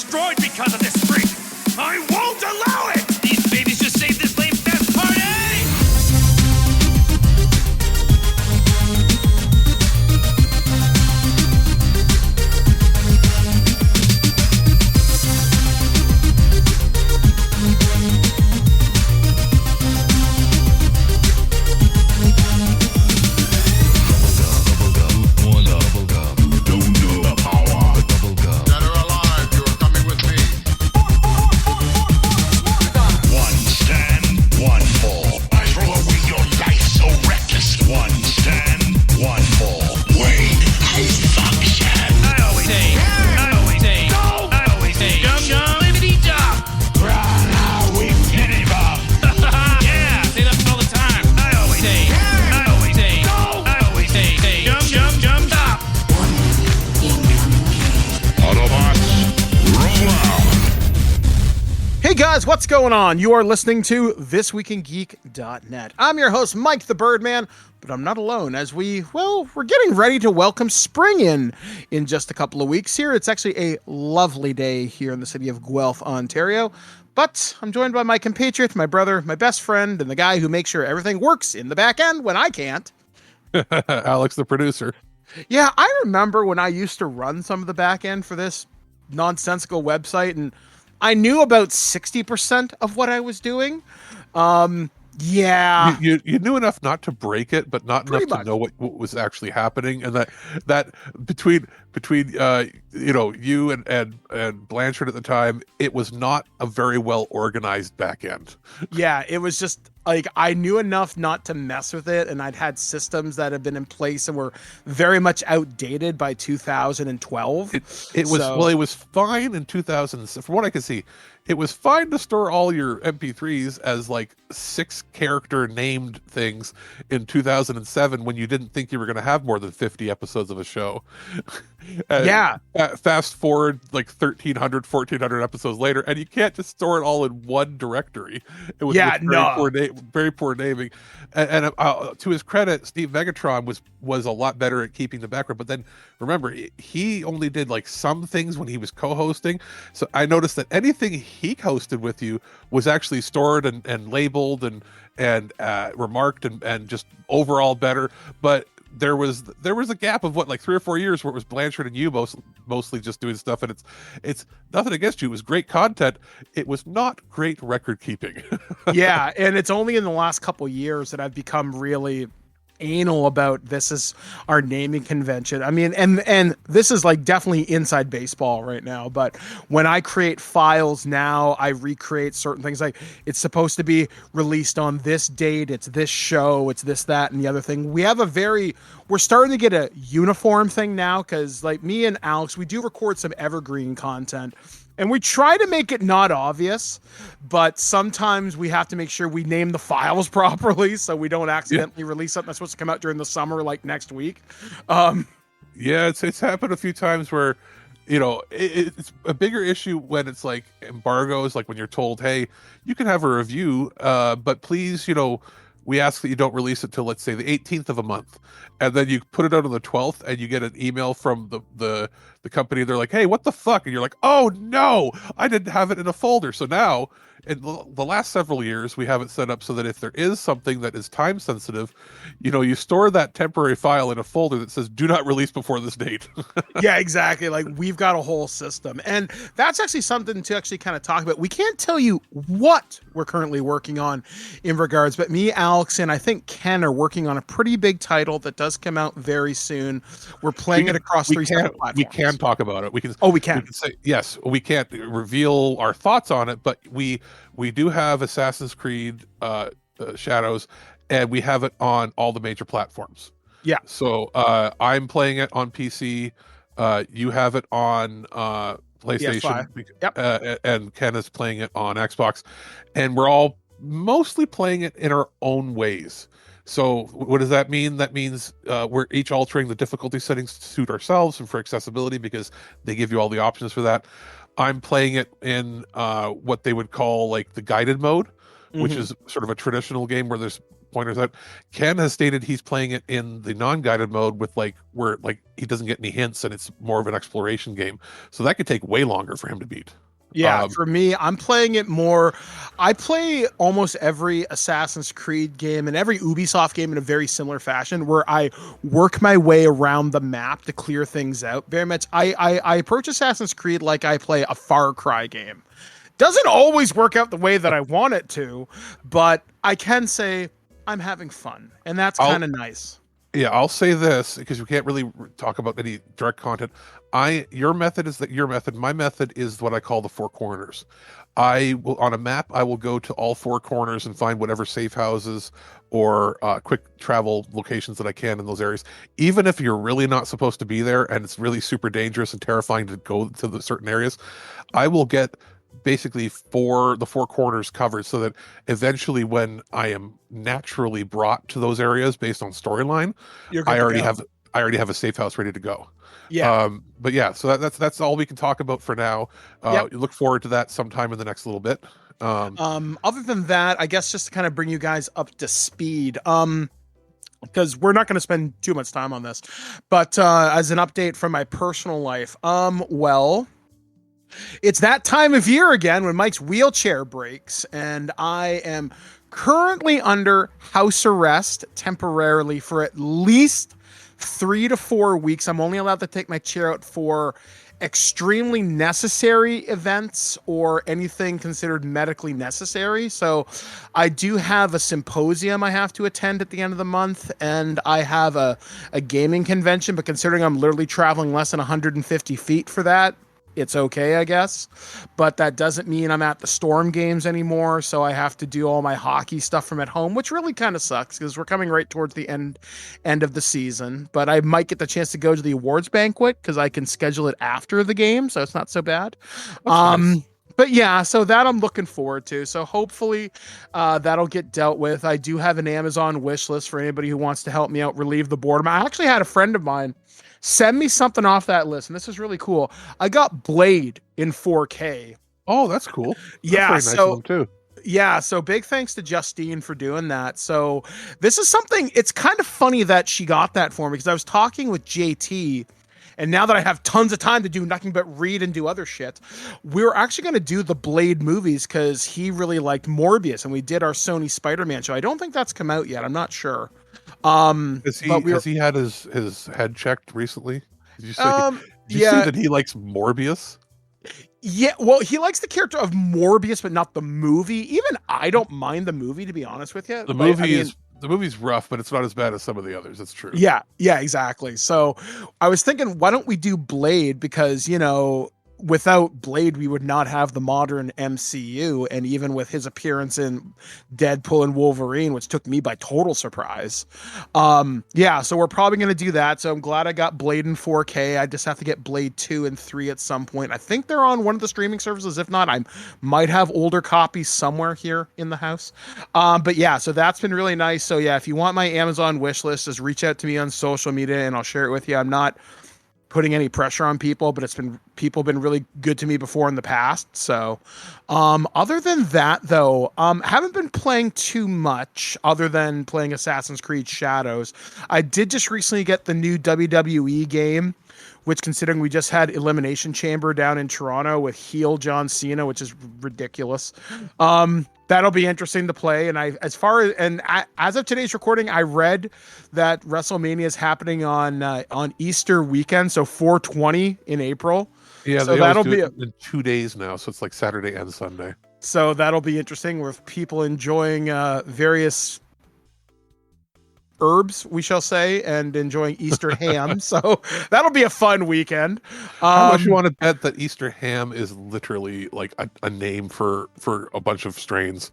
destroyed because of this freak. I won't allow it! These babies just saved this lame fest party! What's going on? You are listening to This Week in Geek.net. I'm your host, Mike the Birdman, but I'm not alone as we're getting ready to welcome spring in just a couple of weeks here. It's actually a lovely day here in the city of Guelph, Ontario, but I'm joined by my compatriot, my brother, my best friend, and the guy who makes sure everything works in the back end when I can't. Alex, the producer. Yeah, I remember when I used to run some of the back end for this nonsensical website, and I knew about 60% of what I was doing. Yeah. You knew enough not to break it, but not Pretty enough much to know what was actually happening. And that between you and Blanchard at the time, it was not a very well organized back end. Yeah, it was just like I knew enough not to mess with it, and I'd had systems that had been in place and were very much outdated by 2012. It was fine in 2000. From what I could see, it was fine to store all your MP3s as like 6-character named things in 2007 when you didn't think you were going to have more than 50 episodes of a show. Yeah. Fast forward like 1,300, 1,400 episodes later, and you can't just store it all in one directory. It was very poor naming. And to his credit, Steve Megatron was a lot better at keeping the background. But then remember, he only did like some things when he was co-hosting. So I noticed that anything he hosted with you was actually stored and labeled and remarked and just overall better. But there was a gap of like 3 or 4 years where it was Blanchard and you mostly just doing stuff, and it's nothing against you. It was great content. It was not great record keeping. Yeah, and it's only in the last couple of years that I've become really anal about this is our naming convention. I mean, and this is like definitely inside baseball right now, but when I create files now, I recreate certain things. Like it's supposed to be released on this date, it's this show, it's this, that, and the other thing. We're starting to get a uniform thing now, because like me and Alex, we do record some evergreen content, and we try to make it not obvious, but sometimes we have to make sure we name the files properly so we don't accidentally release something that's supposed to come out during the summer, like next week. It's happened a few times where, it's a bigger issue when it's like embargoes, like when you're told, hey, you can have a review, but please, we ask that you don't release it till, let's say, the 18th of a month. And then you put it out on the 12th and you get an email from the company. They're like, hey, what the fuck? And you're like, oh, no, I didn't have it in a folder. So now, in the last several years, we have it set up so that if there is something that is time sensitive, you store that temporary file in a folder that says, do not release before this date. Yeah, exactly. Like we've got a whole system. And that's actually something to actually kind of talk about. We can't tell you what we're currently working on in regards, but me, Alex, and I think Ken are working on a pretty big title that does come out very soon. We're playing it across 3 separate platforms. We can talk about it. We can. Oh, we can. We can say, yes, we can't reveal our thoughts on it, but we do have Assassin's Creed Shadows, and we have it on all the major platforms. Yeah. So I'm playing it on PC. You have it on PlayStation. Yep. And Ken is playing it on Xbox, and we're all mostly playing it in our own ways. So what does that mean? That means we're each altering the difficulty settings to suit ourselves and for accessibility, because they give you all the options for that. I'm playing it in what they would call like the guided mode, which is sort of a traditional game where there's pointers out. Ken has stated he's playing it in the non-guided mode with where he doesn't get any hints and it's more of an exploration game. So that could take way longer for him to beat. Yeah, for me, I'm playing it more. I play almost every Assassin's Creed game and every Ubisoft game in a very similar fashion, where I work my way around the map to clear things out. Very much, I approach Assassin's Creed like I play a Far Cry game. Doesn't always work out the way that I want it to, but I can say I'm having fun, and that's kind of nice. Yeah, I'll say this because we can't really talk about any direct content. Your method is your method. My method is what I call the four corners. On a map, I will go to all four corners and find whatever safe houses or quick travel locations that I can in those areas. Even if you're really not supposed to be there and it's really super dangerous and terrifying to go to the certain areas, I will get basically the four corners covered so that eventually when I am naturally brought to those areas based on storyline, I already have a safe house ready to go. Yeah. But yeah, so that's all we can talk about for now. Look forward to that sometime in the next little bit. Other than that, I guess just to kind of bring you guys up to speed, because we're not going to spend too much time on this, but as an update from my personal life, well, it's that time of year again when Mike's wheelchair breaks, and I am currently under house arrest temporarily for at least 3 to 4 weeks. I'm only allowed to take my chair out for extremely necessary events or anything considered medically necessary. So I do have a symposium I have to attend at the end of the month, and I have a gaming convention, but considering I'm literally traveling less than 150 feet for that, it's okay, I guess. But that doesn't mean I'm at the Storm games anymore, so I have to do all my hockey stuff from at home, which really kind of sucks because we're coming right towards the end of the season. But I might get the chance to go to the awards banquet because I can schedule it after the game, so it's not so bad. Nice. But yeah, so that I'm looking forward to. So hopefully that'll get dealt with. I do have an Amazon wish list for anybody who wants to help me out relieve the boredom. I actually had a friend of mine send me something off that list, and this is really cool. I got Blade in 4K. Oh, that's cool. Yeah, that's very nice of them too. Yeah, so big thanks to Justine for doing that. So this is something, it's kind of funny that she got that for me because I was talking with JT, and now that I have tons of time to do nothing but read and do other shit, we're actually going to do the Blade movies because he really liked Morbius, and we did our Sony Spider-Man show. I don't think that's come out yet. I'm not sure. Has he had his head checked recently? Did you see that he likes Morbius? Yeah, well, he likes the character of Morbius, but not the movie. Even I don't mind the movie, to be honest with you. The movie's rough, but it's not as bad as some of the others. That's true. Yeah, exactly. So I was thinking, why don't we do Blade? Because, without Blade, we would not have the modern MCU. And even with his appearance in Deadpool and Wolverine, which took me by total surprise. So we're probably going to do that. So I'm glad I got Blade in 4K. I just have to get Blade 2 and 3 at some point. I think they're on one of the streaming services. If not, I might have older copies somewhere here in the house. But yeah, so that's been really nice. So yeah, if you want my Amazon wish list, just reach out to me on social media and I'll share it with you. I'm not putting any pressure on people, but people been really good to me before in the past. So, other than that though, haven't been playing too much other than playing Assassin's Creed Shadows. I did just recently get the new WWE game, which considering we just had Elimination Chamber down in Toronto with heel John Cena, which is ridiculous. That'll be interesting to play. And as of today's recording, I read that WrestleMania is happening on Easter weekend, so 4/20 in April. Yeah, so that'll be in 2 days now, so it's like Saturday and Sunday. So that'll be interesting with people enjoying various herbs, we shall say, and enjoying Easter ham. So that'll be a fun weekend. How much you want to bet that Easter ham is literally like a name for a bunch of strains?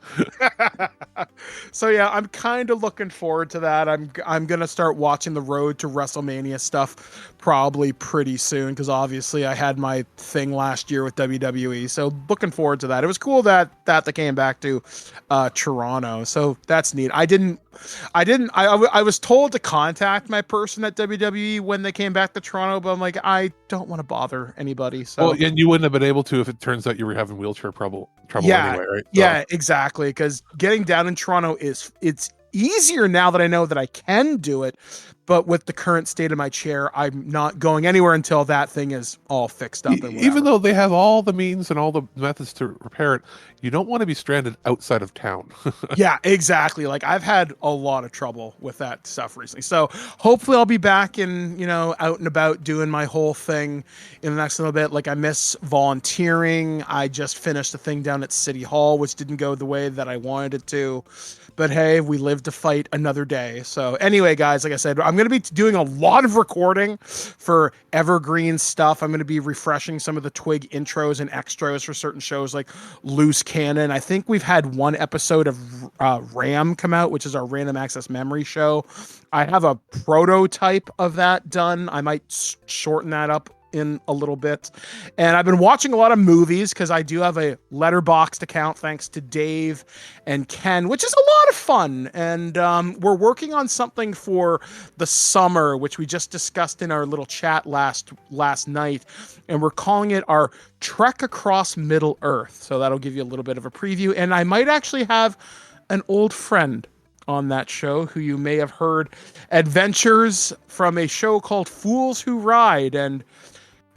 So yeah, I'm kind of looking forward to that. I'm gonna start watching the Road to WrestleMania stuff probably pretty soon because obviously I had my thing last year with WWE. So looking forward to that. It was cool that they came back to Toronto. So that's neat. I was told to contact my person at WWE when they came back to Toronto, but I'm like, I don't want to bother anybody. So, well, and you wouldn't have been able to if it turns out you were having wheelchair trouble anyway, right? So. Yeah, exactly. Because getting down in Toronto it's easier now that I know that I can do it. But with the current state of my chair, I'm not going anywhere until that thing is all fixed up. And even though they have all the means and all the methods to repair it, you don't want to be stranded outside of town. Yeah, exactly. Like I've had a lot of trouble with that stuff recently. So hopefully I'll be back and, out and about doing my whole thing in the next little bit. Like I miss volunteering. I just finished a thing down at City Hall, which didn't go the way that I wanted it to. But hey, we live to fight another day. So anyway, guys, like I said, I'm going to be doing a lot of recording for evergreen stuff. I'm going to be refreshing some of the Twig intros and extras for certain shows like Loose Cannon. I think we've had one episode of RAM come out, which is our random access memory show. I have a prototype of that done. I might shorten that up in a little bit. And I've been watching a lot of movies because I do have a Letterboxd account thanks to Dave and Ken, which is a lot of fun. And we're working on something for the summer, which we just discussed in our little chat last night. And we're calling it our Trek Across Middle Earth. So that'll give you a little bit of a preview. And I might actually have an old friend on that show who you may have heard adventures from a show called Fools Who Ride. And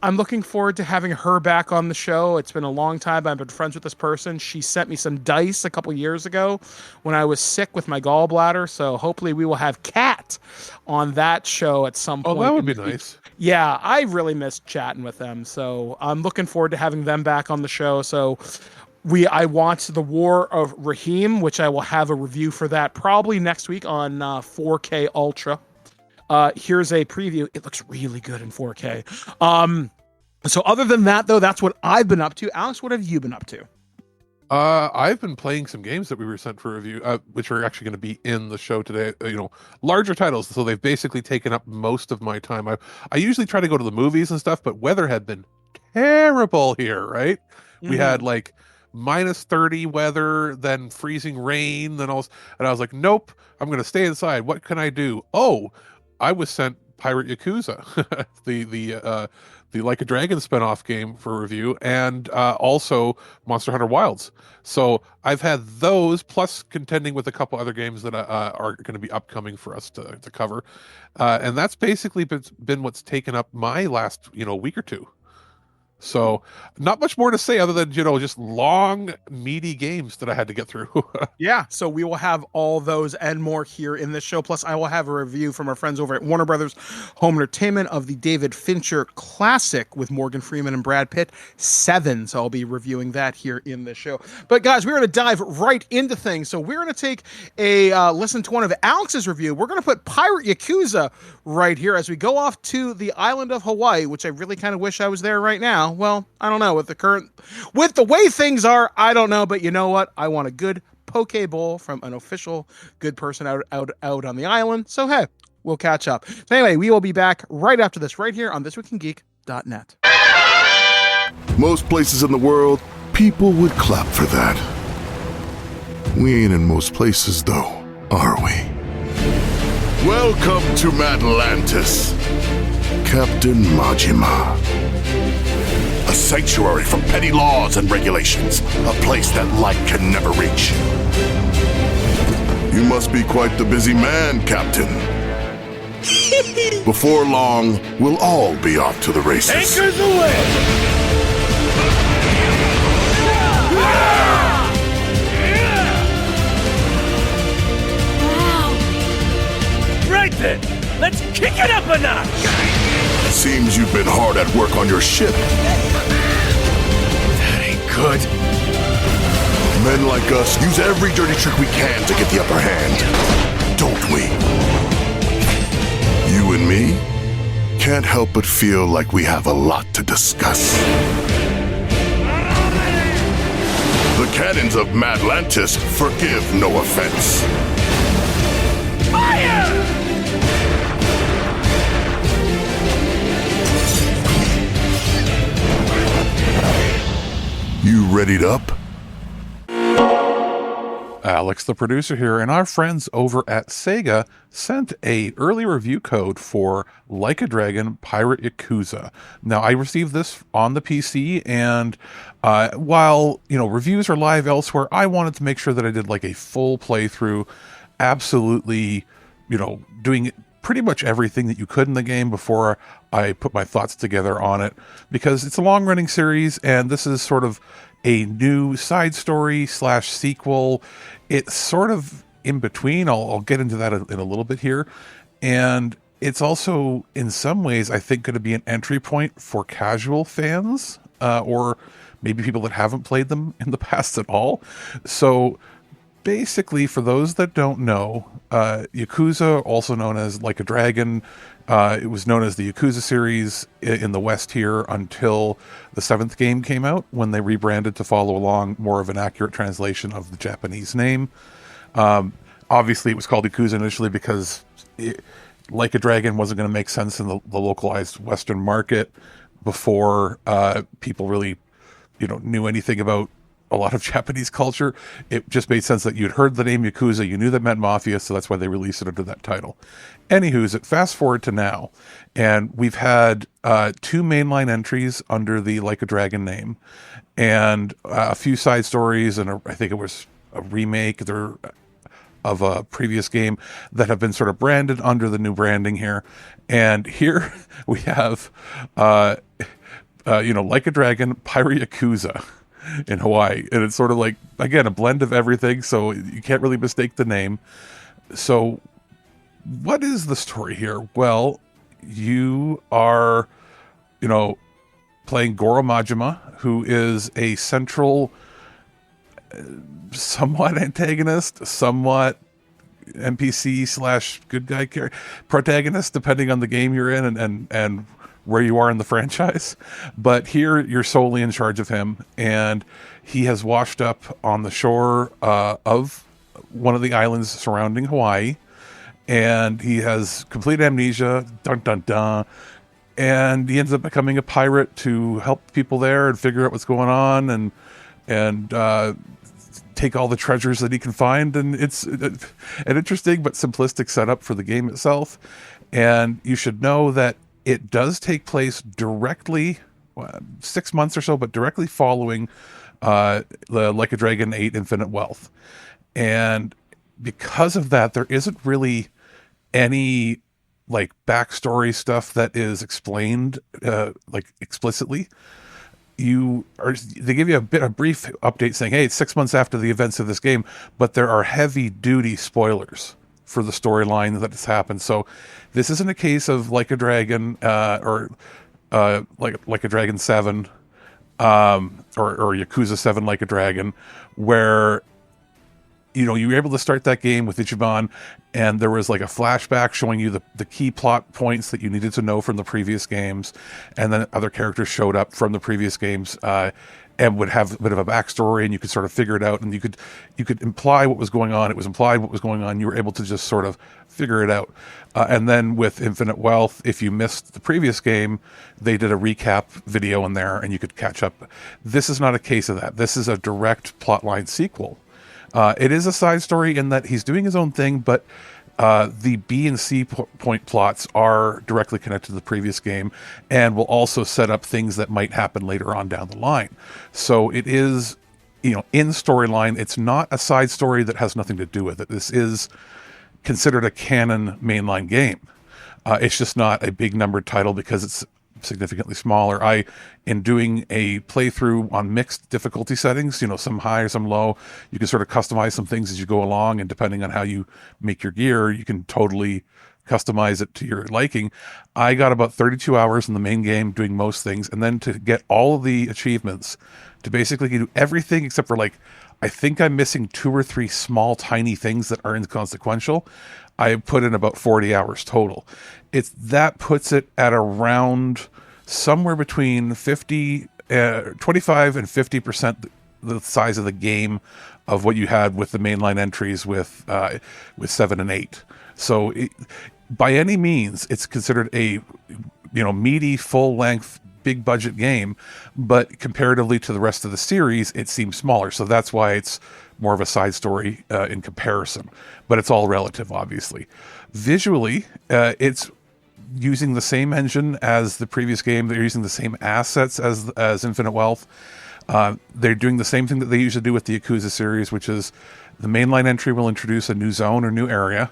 I'm looking forward to having her back on the show. It's been a long time. I've been friends with this person. She sent me some dice a couple years ago when I was sick with my gallbladder. So hopefully we will have Kat on that show at some point. Oh, that would be nice. Yeah, I really missed chatting with them. So I'm looking forward to having them back on the show. So I watched The War of Raheem, which I will have a review for that probably next week on 4K Ultra. Here's a preview. It looks really good in 4K. So other than that, though, that's what I've been up to. Alex, what have you been up to? I've been playing some games that we were sent for review, which are actually going to be in the show today. Larger titles, so they've basically taken up most of my time. I usually try to go to the movies and stuff, but weather had been terrible here, right? We had like minus 30 weather, then freezing rain, and I was like, nope, I'm going to stay inside. What can I do? Oh, I was sent Pirate Yakuza, the Like a Dragon spinoff game for review, and also Monster Hunter Wilds. So I've had those, plus contending with a couple other games that are going to be upcoming for us to cover. And that's basically been what's taken up my last week or two. So not much more to say other than, just long, meaty games that I had to get through. Yeah, so we will have all those and more here in this show. Plus, I will have a review from our friends over at Warner Brothers Home Entertainment of the David Fincher classic with Morgan Freeman and Brad Pitt, Se7en. So I'll be reviewing that here in this show. But guys, we're going to dive right into things. So we're going to take a listen to one of Alex's review. We're going to put Pirate Yakuza right here as we go off to the island of Hawaii, which I really kind of wish I was there right now. Well, I don't know. With the way things are, I don't know. But you know what? I want a good poke bowl from an official good person out on the island. So, hey, we'll catch up. So anyway, we will be back right after this, right here on thisweekingeek.net. Most places in the world, people would clap for that. We ain't in most places, though, are we? Welcome to Madlantis, Captain Majima. A sanctuary from petty laws and regulations. A place that light can never reach. You must be quite the busy man, Captain. Before long, we'll all be off to the races. Anchors away! Right then, let's kick it up a notch! Seems you've been hard at work on your ship. That ain't good. Men like us use every dirty trick we can to get the upper hand, don't we? You and me can't help but feel like we have a lot to discuss. The cannons of Madlantis forgive no offense. Fire! You readied up? Alex, the producer here, and our friends over at Sega sent a early review code for Like a Dragon Pirate Yakuza. Now, I received this on the PC, and while reviews are live elsewhere, I wanted to make sure that I did like a full playthrough absolutely, doing pretty much everything that you could in the game before I put my thoughts together on it, because it's a long-running series, and this is sort of a new side story / sequel. It's sort of in between. I'll get into that in a little bit here. And it's also, in some ways, I think, going to be an entry point for casual fans, or maybe people that haven't played them in the past at all. So basically, for those that don't know, Yakuza, also known as Like a Dragon, it was known as the Yakuza series in the West here until the 7th game came out, when they rebranded to follow along more of an accurate translation of the Japanese name. Obviously, it was called Yakuza initially because Like a Dragon wasn't going to make sense in the localized Western market before people really, knew anything about a lot of Japanese culture. It just made sense that you'd heard the name Yakuza, you knew that meant mafia, so that's why they released it under that title. Anywho, fast forward to now, and we've had 2 mainline entries under the Like a Dragon name, and a few side stories, and I think it was a remake of a previous game that have been sort of branded under the new branding here. And here we have, Like a Dragon, Pirate Yakuza in Hawaii. And it's sort of like, again, a blend of everything, so you can't really mistake the name. So what is the story here? Well, you are, playing Goro Majima, who is a central, somewhat antagonist, somewhat NPC / good guy protagonist, depending on the game you're in and where you are in the franchise. But here you're solely in charge of him, and he has washed up on the shore of one of the islands surrounding Hawaii, and he has complete amnesia, dun dun dun, and he ends up becoming a pirate to help people there and figure out what's going on and take all the treasures that he can find. And it's an interesting but simplistic setup for the game itself. And you should know that it does take place directly, 6 months or so, but directly following the Like a Dragon 8 Infinite Wealth. And because of that, there isn't really any like backstory stuff that is explained like explicitly. They give you a brief update saying, hey, it's 6 months after the events of this game, but there are heavy duty spoilers for the storyline that has happened. So this isn't a case of Like a Dragon or like a Dragon 7 or Yakuza 7 Like a Dragon, where you were able to start that game with Ichiban, and there was like a flashback showing you the key plot points that you needed to know from the previous games, and then other characters showed up from the previous games and would have a bit of a backstory, and you could sort of figure it out, and you could imply what was going on. It was implied what was going on. You were able to just sort of figure it out. And then with Infinite Wealth, if you missed the previous game, they did a recap video in there, and you could catch up. This is not a case of that. This is a direct plotline sequel. It is a side story in that he's doing his own thing, but the B and C point plots are directly connected to the previous game and will also set up things that might happen later on down the line. So it is, in storyline, it's not a side story that has nothing to do with it. This is considered a canon mainline game. It's just not a big numbered title because it's significantly smaller. In doing a playthrough on mixed difficulty settings, some high or some low, you can sort of customize some things as you go along, and depending on how you make your gear, you can totally customize it to your liking. I got about 32 hours in the main game doing most things, and then to get all of the achievements, to basically do everything except for I think I'm missing 2 or 3 small tiny things that are inconsequential. I put in about 40 hours total. That puts it at around somewhere between 25 and 50% the size of the game of what you had with the mainline entries with 7 and 8. So by any means, it's considered a meaty, full length, big budget game, but comparatively to the rest of the series, it seems smaller. So that's why it's more of a side story in comparison, but it's all relative, obviously. Visually, it's using the same engine as the previous game. They're using the same assets as Infinite Wealth. They're doing the same thing that they usually do with the Yakuza series, which is the mainline entry will introduce a new zone or new area,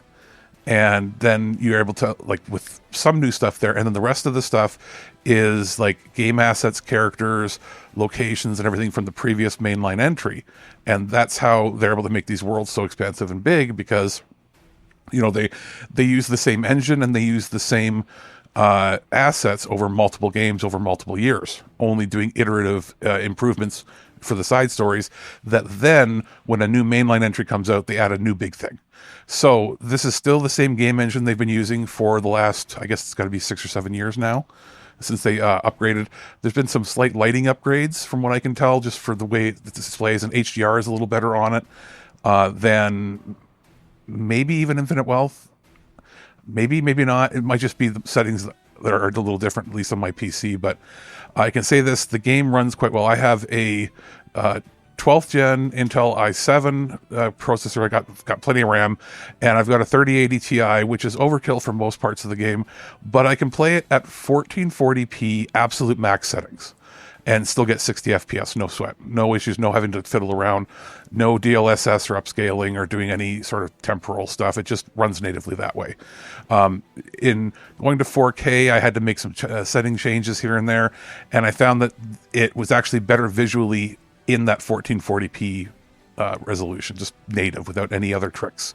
and then you're able to, like, with some new stuff there, and then the rest of the stuff is like game assets, characters, locations, and everything from the previous mainline entry. And that's how they're able to make these worlds so expansive and big, because they use the same engine and they use the same assets over multiple games over multiple years, only doing iterative improvements for the side stories, that then when a new mainline entry comes out, they add a new big thing. So this is still the same game engine they've been using for the last, I guess it's got to be 6 or 7 years now, since they upgraded. There's been some slight lighting upgrades from what I can tell, just for the way it displays, and HDR is a little better on it than maybe even Infinite Wealth. Maybe not. It might just be the settings that are a little different, at least on my PC. But I can say this, the game runs quite well. I have a 12th gen Intel i7 processor. I got plenty of RAM, and I've got a 3080 Ti, which is overkill for most parts of the game, but I can play it at 1440p absolute max settings and still get 60 FPS, no sweat, no issues, no having to fiddle around, no DLSS or upscaling or doing any sort of temporal stuff. It just runs natively that way. In going to 4K, I had to make some setting changes here and there, and I found that it was actually better visually in that 1440p resolution, just native, without any other tricks.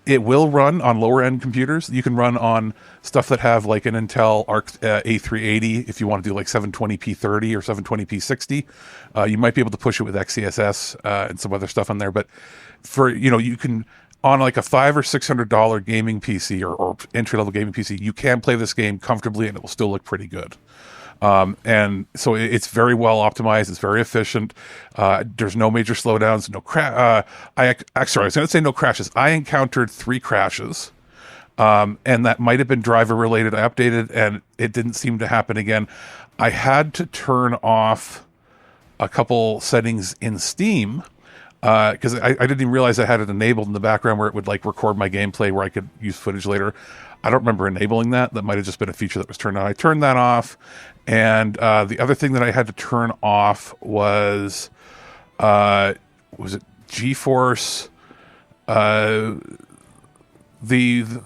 It will run on lower end computers. You can run on stuff that have like an Intel Arc A380 if you want to do like 720p 30 or 720p 60. You might be able to push it with XeSS and some other stuff on there. But for, you can, on like a $500 or $600 gaming PC or entry level gaming PC, you can play this game comfortably and it will still look pretty good. And so it's very well optimized. It's very efficient. There's no major slowdowns, no crash. Sorry, I was going to say no crashes. I encountered 3 crashes, and that might have been driver related. I updated and it didn't seem to happen again. I had to turn off a couple settings in Steam, because I didn't even realize I had it enabled in the background where it would like record my gameplay where I could use footage later. I don't remember enabling that. That might have just been a feature that was turned on. I turned that off. And the other thing that I had to turn off was it GeForce? The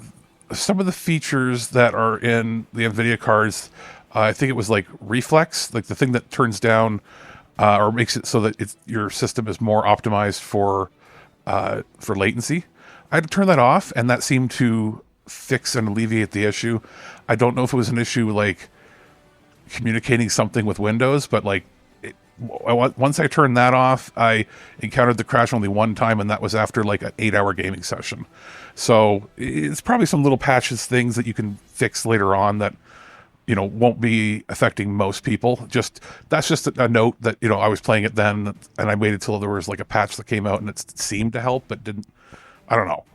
some of the features that are in the NVIDIA cards, I think it was like reflex, like the thing that turns down or makes it so that your system is more optimized for latency. I had to turn that off, and that seemed to fix and alleviate the issue. I don't know if it was an issue like communicating something with Windows, but like once I turned that off, I encountered the crash only one time, and that was after like an 8-hour gaming session. So it's probably some little patches, things that you can fix later on that won't be affecting most people. That's just a note that I was playing it then, and I waited till there was like a patch that came out and it seemed to help, but didn't. I don't know.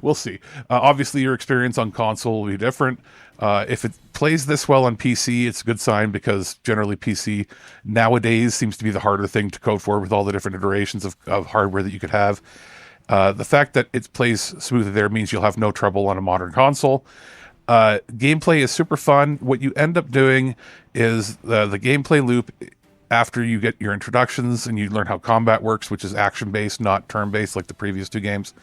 We'll see. Obviously, your experience on console will be different. If it plays this well on PC, it's a good sign, because generally PC nowadays seems to be the harder thing to code for with all the different iterations of hardware that you could have. The fact that it plays smoothly there means you'll have no trouble on a modern console. Gameplay is super fun. What you end up doing is the gameplay loop, after you get your introductions and you learn how combat works, which is action-based, not turn-based like the previous 2 games,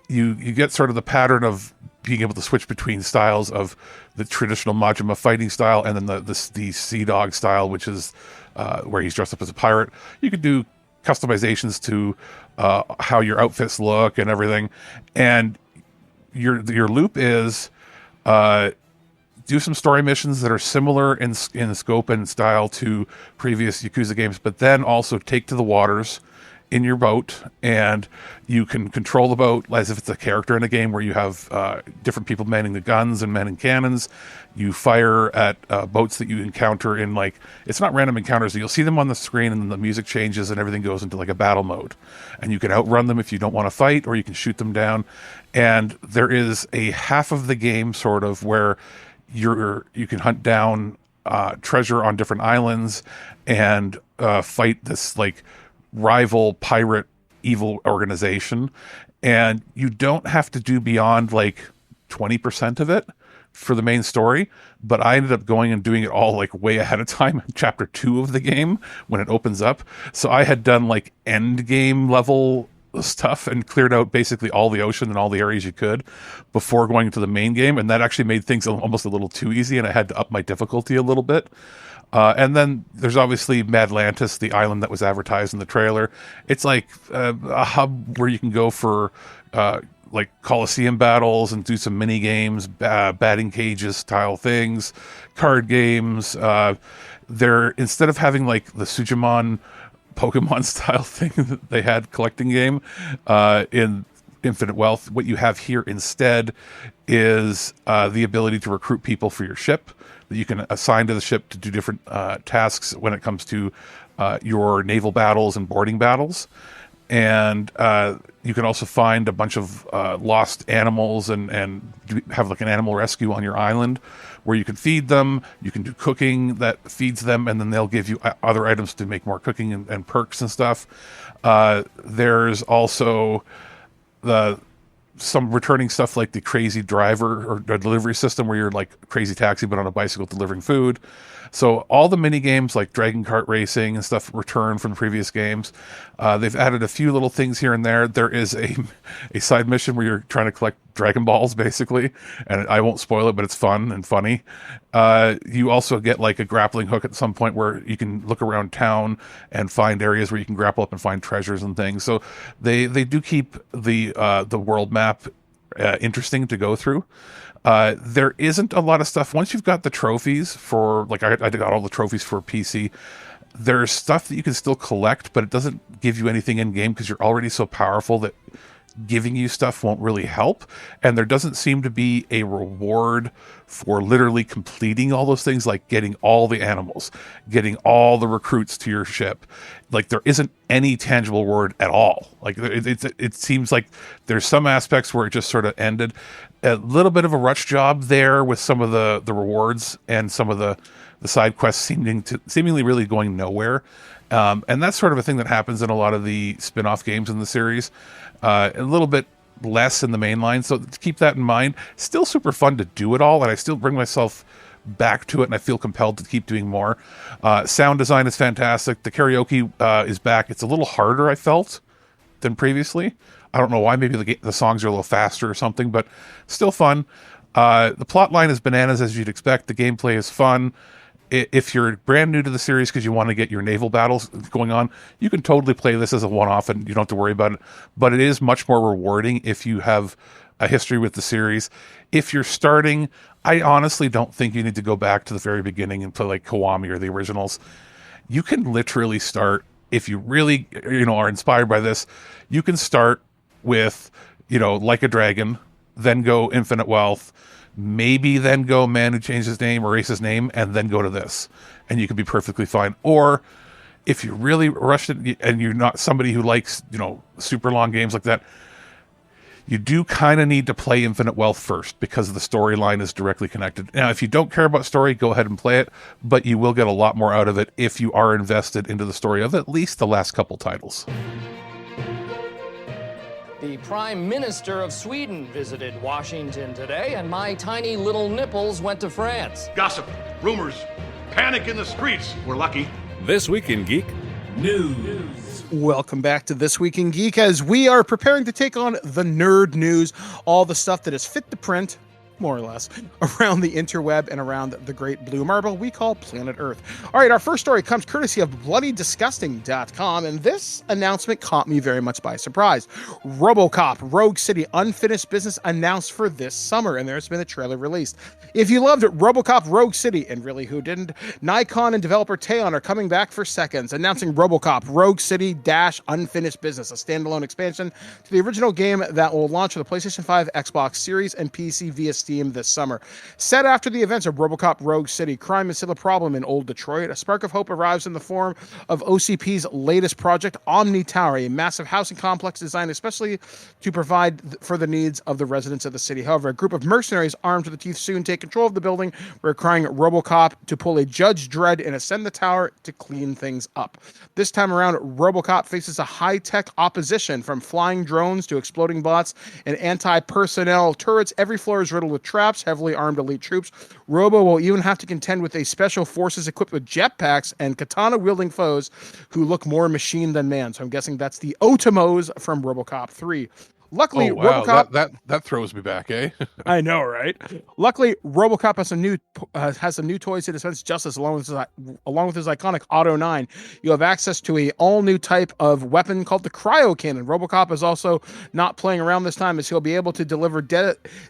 you get sort of the pattern of being able to switch between styles of the traditional Majima fighting style and then the Sea Dog style, which is where he's dressed up as a pirate. You could do customizations to how your outfits look and everything. And your loop is do some story missions that are similar in scope and style to previous Yakuza games, but then also take to the waters in your boat, and you can control the boat as if it's a character in a game where you have different people manning the guns and manning cannons. You fire at boats that you encounter in, like, it's not random encounters. You'll see them on the screen, and then the music changes and everything goes into like a battle mode. And you can outrun them if you don't want to fight, or you can shoot them down. And there is a half of the game sort of where you can hunt down treasure on different islands and fight this like rival pirate evil organization, and you don't have to do beyond like 20% of it for the main story, but I ended up going and doing it all like way ahead of time in chapter 2 of the game when it opens up. So I had done like end game level stuff and cleared out basically all the ocean and all the areas you could before going into the main game, and that actually made things almost a little too easy, and I had to up my difficulty a little bit. And then there's obviously Madlantis, the island that was advertised in the trailer. It's like a hub where you can go for like Coliseum battles and do some mini games, batting cages style things, card games. They're, instead of having like the Sujimon Pokemon style thing that they had collecting game in Infinite Wealth, what you have here instead is the ability to recruit people for your ship that you can assign to the ship to do different tasks when it comes to your naval battles and boarding battles. And you can also find a bunch of lost animals and have like an animal rescue on your island where you can feed them. You can do cooking that feeds them, and then they'll give you other items to make more cooking and perks and stuff. There's also some returning stuff like the crazy driver or delivery system where you're like crazy taxi but on a bicycle delivering food. So all the mini games like Dragon Kart Racing and stuff return from the previous games. They've added a few little things here and there. There is a side mission where you're trying to collect Dragon Balls, basically, and I won't spoil it, but it's fun and funny. You also get like a grappling hook at some point where you can look around town and find areas where you can grapple up and find treasures and things. So they do keep the world map interesting to go through. There isn't a lot of stuff once you've got the trophies for, like I got all the trophies for PC. There's stuff that you can still collect, but it doesn't give you anything in game because you're already so powerful that giving you stuff won't really help. And there doesn't seem to be a reward for literally completing all those things, like getting all the animals, getting all the recruits to your ship. Like there isn't any tangible reward at all. Like it seems like there's some aspects where it just sort of ended. A little bit of a rush job there with some of the rewards and some of the side quests seemingly really going nowhere. And that's sort of a thing that happens in a lot of the spin-off games in the series. A little bit less in the main line, so keep that in mind. Still super fun to do it all, and I still bring myself back to it, and I feel compelled to keep doing more. Sound design is fantastic. The karaoke is back. It's a little harder, I felt, than previously. I don't know why. Maybe the songs are a little faster or something, but still fun. The plot line is bananas, as you'd expect. The gameplay is fun. If you're brand new to the series because you want to get your naval battles going on, you can totally play this as a one-off and you don't have to worry about it. But it is much more rewarding if you have a history with the series. If you're starting, I honestly don't think you need to go back to the very beginning and play like Kiwami or the originals. You can literally start, if you really are inspired by this, you can start with Like a Dragon, then go Infinite Wealth, maybe then go Man Who Changed His Name, erase his name, and then go to this, and you can be perfectly fine. Or if you really rush it and you're not somebody who likes super long games like that, you do kind of need to play Infinite Wealth first because the storyline is directly connected. Now, if you don't care about story, go ahead and play it, but you will get a lot more out of it if you are invested into the story of at least the last couple titles. The Prime Minister of Sweden visited Washington today, and my tiny little nipples went to France. Gossip, rumors, panic in the streets. We're lucky. This Week in Geek News. Welcome back to This Week in Geek, as we are preparing to take on the nerd news, all the stuff that is fit to print, more or less, around the interweb and around the great blue marble we call planet Earth. All right, our first story comes courtesy of bloodydisgusting.com, and this announcement caught me very much by surprise. RoboCop Rogue City Unfinished Business announced for this summer, and there's been a trailer released. If you loved RoboCop Rogue City, and really who didn't, Nikon and developer Teon are coming back for seconds, announcing RoboCop Rogue City Unfinished Business, a standalone expansion to the original game that will launch for the PlayStation 5, Xbox Series, and PC via Steam this summer. Set after the events of RoboCop Rogue City, crime is still a problem in old Detroit. A spark of hope arrives in the form of OCP's latest project, Omni Tower, a massive housing complex designed especially to provide for the needs of the residents of the city. However, a group of mercenaries armed to the teeth soon take control of the building, requiring RoboCop to pull a Judge Dredd and ascend the tower to clean things up. This time around, RoboCop faces a high-tech opposition from flying drones to exploding bots and anti-personnel turrets. Every floor is riddled riddled with traps, heavily armed elite troops. Robo will even have to contend with a special forces equipped with jetpacks and katana-wielding foes who look more machine than man. So I'm guessing that's the Otomos from RoboCop 3. Luckily, Oh wow, RoboCop that throws me back, eh? I know, right? Luckily, RoboCop has some new toys to dispense justice along with his iconic Auto 9. You have access to a all new type of weapon called the Cryo Cannon. RoboCop is also not playing around this time, as he'll be able to deliver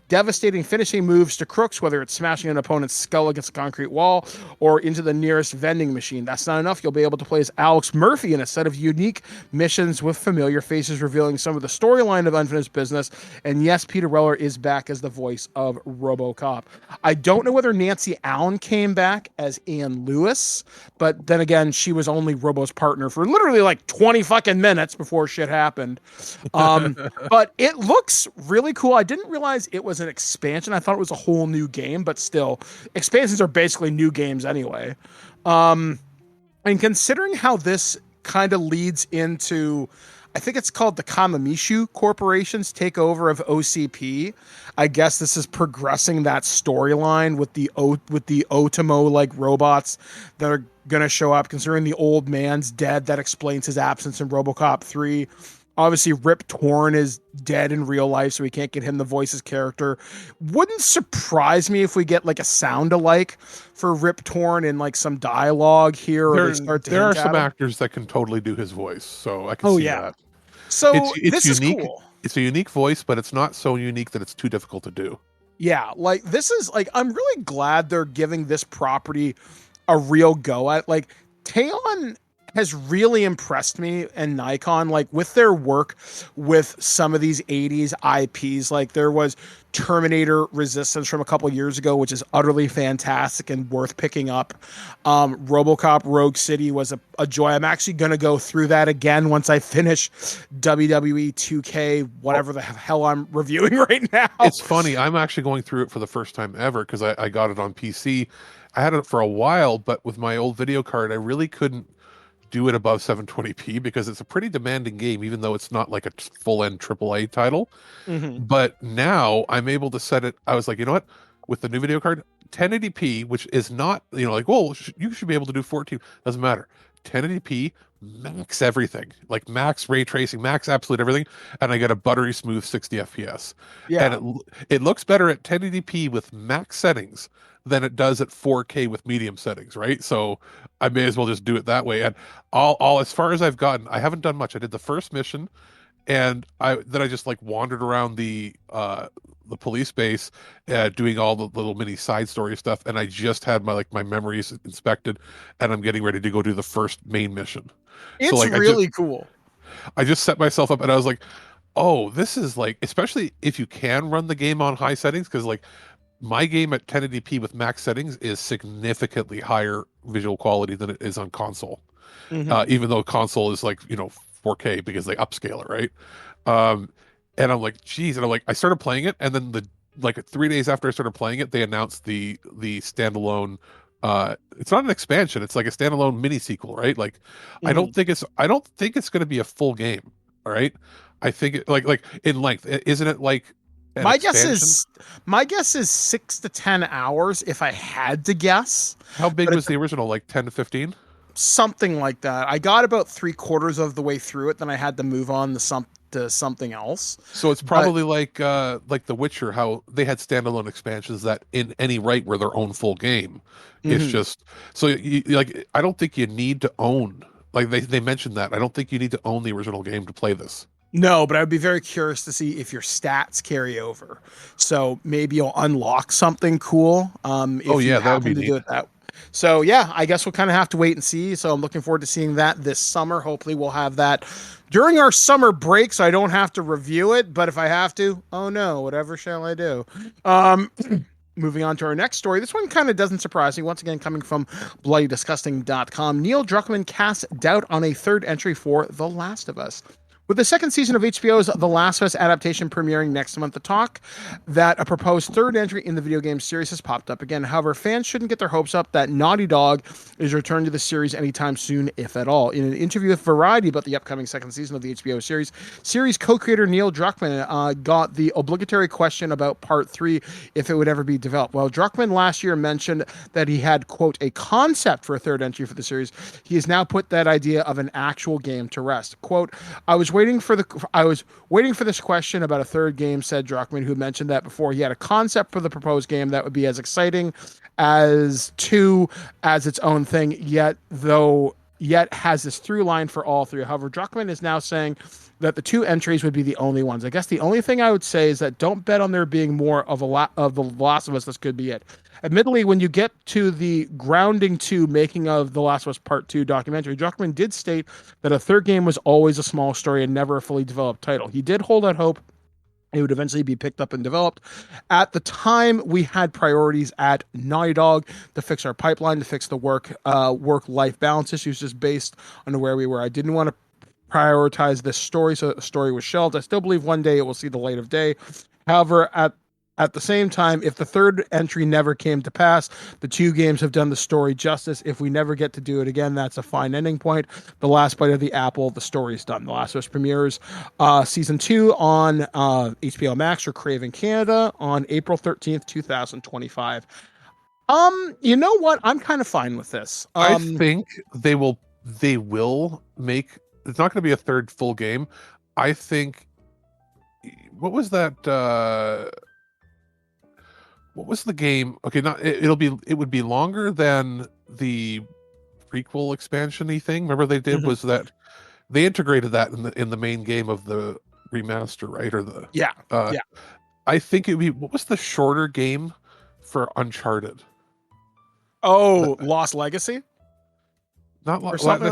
devastating finishing moves to crooks, whether it's smashing an opponent's skull against a concrete wall or into the nearest vending machine. That's not enough. You'll be able to play as Alex Murphy in a set of unique missions with familiar faces, revealing some of the storyline of Unfinished Business. And yes, Peter Weller is back as the voice of RoboCop. I don't know whether Nancy Allen came back as Ann Lewis, but then again, she was only Robo's partner for literally like 20 fucking minutes before shit happened. But it looks really cool. I didn't realize it was an expansion. I thought it was a whole new game, but still, expansions are basically new games anyway. And considering how this kind of leads into, I think it's called the Kamamishu Corporation's takeover of OCP. I guess this is progressing that storyline with the Otomo like robots that are gonna show up. Considering the old man's dead, that explains his absence in RoboCop 3. Obviously, Rip Torn is dead in real life, so we can't get him to voice his character. Wouldn't surprise me if we get like a sound alike for Rip Torn and like some dialogue here. There are some actors that can totally do his voice, so I can see that. So it's this unique. is cool. It's a unique voice, but it's not so unique that it's too difficult to do. Yeah, like this is like, I'm really glad they're giving this property a real go at. Like Teon has really impressed me and Nikon, like with their work with some of these 80s IPs. Like there was Terminator Resistance from a couple years ago, which is utterly fantastic and worth picking up. RoboCop Rogue City was a joy. I'm actually going to go through that again once I finish WWE 2K, whatever the hell I'm reviewing right now. It's funny. I'm actually going through it for the first time ever because I got it on PC. I had it for a while, but with my old video card, I really couldn't do it above 720p because it's a pretty demanding game, even though it's not like a full-end AAA title. Mm-hmm. But now I'm able to set it. I was like, you know what? With the new video card, 1080p, which is not, like, well, you should be able to do 14. Doesn't matter. 1080p, max everything, like max ray tracing, max absolute everything, and I get a buttery smooth 60 FPS. Yeah, and it looks better at 1080p with max settings than it does at 4K with medium settings, right? So I may as well just do it that way. And all as far as I've gotten, I haven't done much. I did the first mission, and I just like wandered around the police base, doing all the little mini side story stuff, and I just had my memories inspected, and I'm getting ready to go do the first main mission. It's so, like, really cool. I just set myself up, and I was like, oh, this is like, especially if you can run the game on high settings, because like my game at 1080p with max settings is significantly higher visual quality than it is on console. Mm-hmm. Even though console is like 4K because they upscale it, right? And I'm like, geez, and I'm like, I started playing it, and then 3 days after I started playing it, they announced the standalone. It's not an expansion; it's like a standalone mini sequel, right? Like, Mm-hmm. I don't think it's going to be a full game. All right, I think it, like in length, isn't it like? My guess is 6 to 10 hours if I had to guess. How big was the original? Like 10 to 15? Something like that. I got about 3/4 of the way through it, then I had to move on to something else. So it's probably like The Witcher, how they had standalone expansions that in any right were their own full game. It's just so I don't think you need to own, like they mentioned that. I don't think you need to own the original game to play this. No, but I would be very curious to see if your stats carry over. So maybe you'll unlock something cool. If you that would be to neat. do it that. So yeah, I guess we'll kind of have to wait and see. So I'm looking forward to seeing that this summer. Hopefully we'll have that during our summer break, so I don't have to review it. But if I have to, oh no, whatever shall I do? Moving on to our next story. This one kind of doesn't surprise me. Once again, coming from bloodydisgusting.com, Neil Druckmann casts doubt on a third entry for The Last of Us. With the second season of HBO's The Last of Us adaptation premiering next month, the talk that a proposed third entry in the video game series has popped up again. However, fans shouldn't get their hopes up that Naughty Dog is returning to the series anytime soon, if at all. In an interview with Variety about the upcoming second season of the HBO series co-creator Neil Druckmann got the obligatory question about Part 3 if it would ever be developed. Well, Druckmann last year mentioned that he had, quote, a concept for a third entry for the series. He has now put that idea of an actual game to rest. Quote, I was waiting for this question about a third game, said Druckmann, who mentioned that before. He had a concept for the proposed game that would be as exciting as 2 as its own thing, yet has this through line for all three. However, Druckmann is now saying that the 2 entries would be the only ones. I guess the only thing I would say is that don't bet on there being more of The Last of Us. This could be it. Admittedly, when you get to the Grounding 2 making of The Last of Us Part 2 documentary, Druckmann did state that a third game was always a small story and never a fully developed title. He did hold out hope it would eventually be picked up and developed. At the time, we had priorities at Naughty Dog to fix our pipeline, to fix the work-life balance issues just based on where we were. I didn't want to prioritize this story, so the story was shelved. I still believe one day it will see the light of day. However, at the same time, if the third entry never came to pass, the 2 games have done the story justice. If we never get to do it again, that's a fine ending point. The last bite of the apple, the story's done. The Last of Us premieres season 2 on HBO Max or Crave in Canada on April 13th, 2025. You know what? I'm kind of fine with this. I think they will make, it's not going to be a third full game. I think, what was that? What was the game? Okay, it would be longer than the prequel expansion-y thing. Remember they did was that they integrated that in the main game of the remaster, right? Or the yeah. I think it would be, what was the shorter game for Uncharted? Oh, Lost Legacy? Not Or something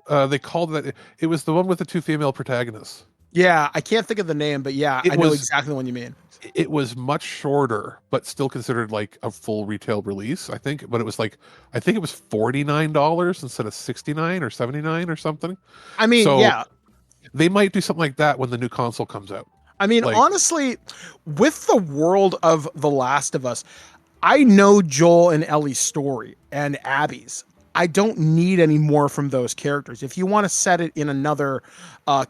like they called that. It was the one with the 2 female protagonists. Yeah, I can't think of the name, but yeah, I know exactly the one you mean. It was much shorter, but still considered like a full retail release, I think. But it was like, I think it was $49 instead of $69 or $79 or something. I mean, so yeah. They might do something like that when the new console comes out. I mean, honestly, with the world of The Last of Us, I know Joel and Ellie's story and Abby's. I don't need any more from those characters. If you want to set it in another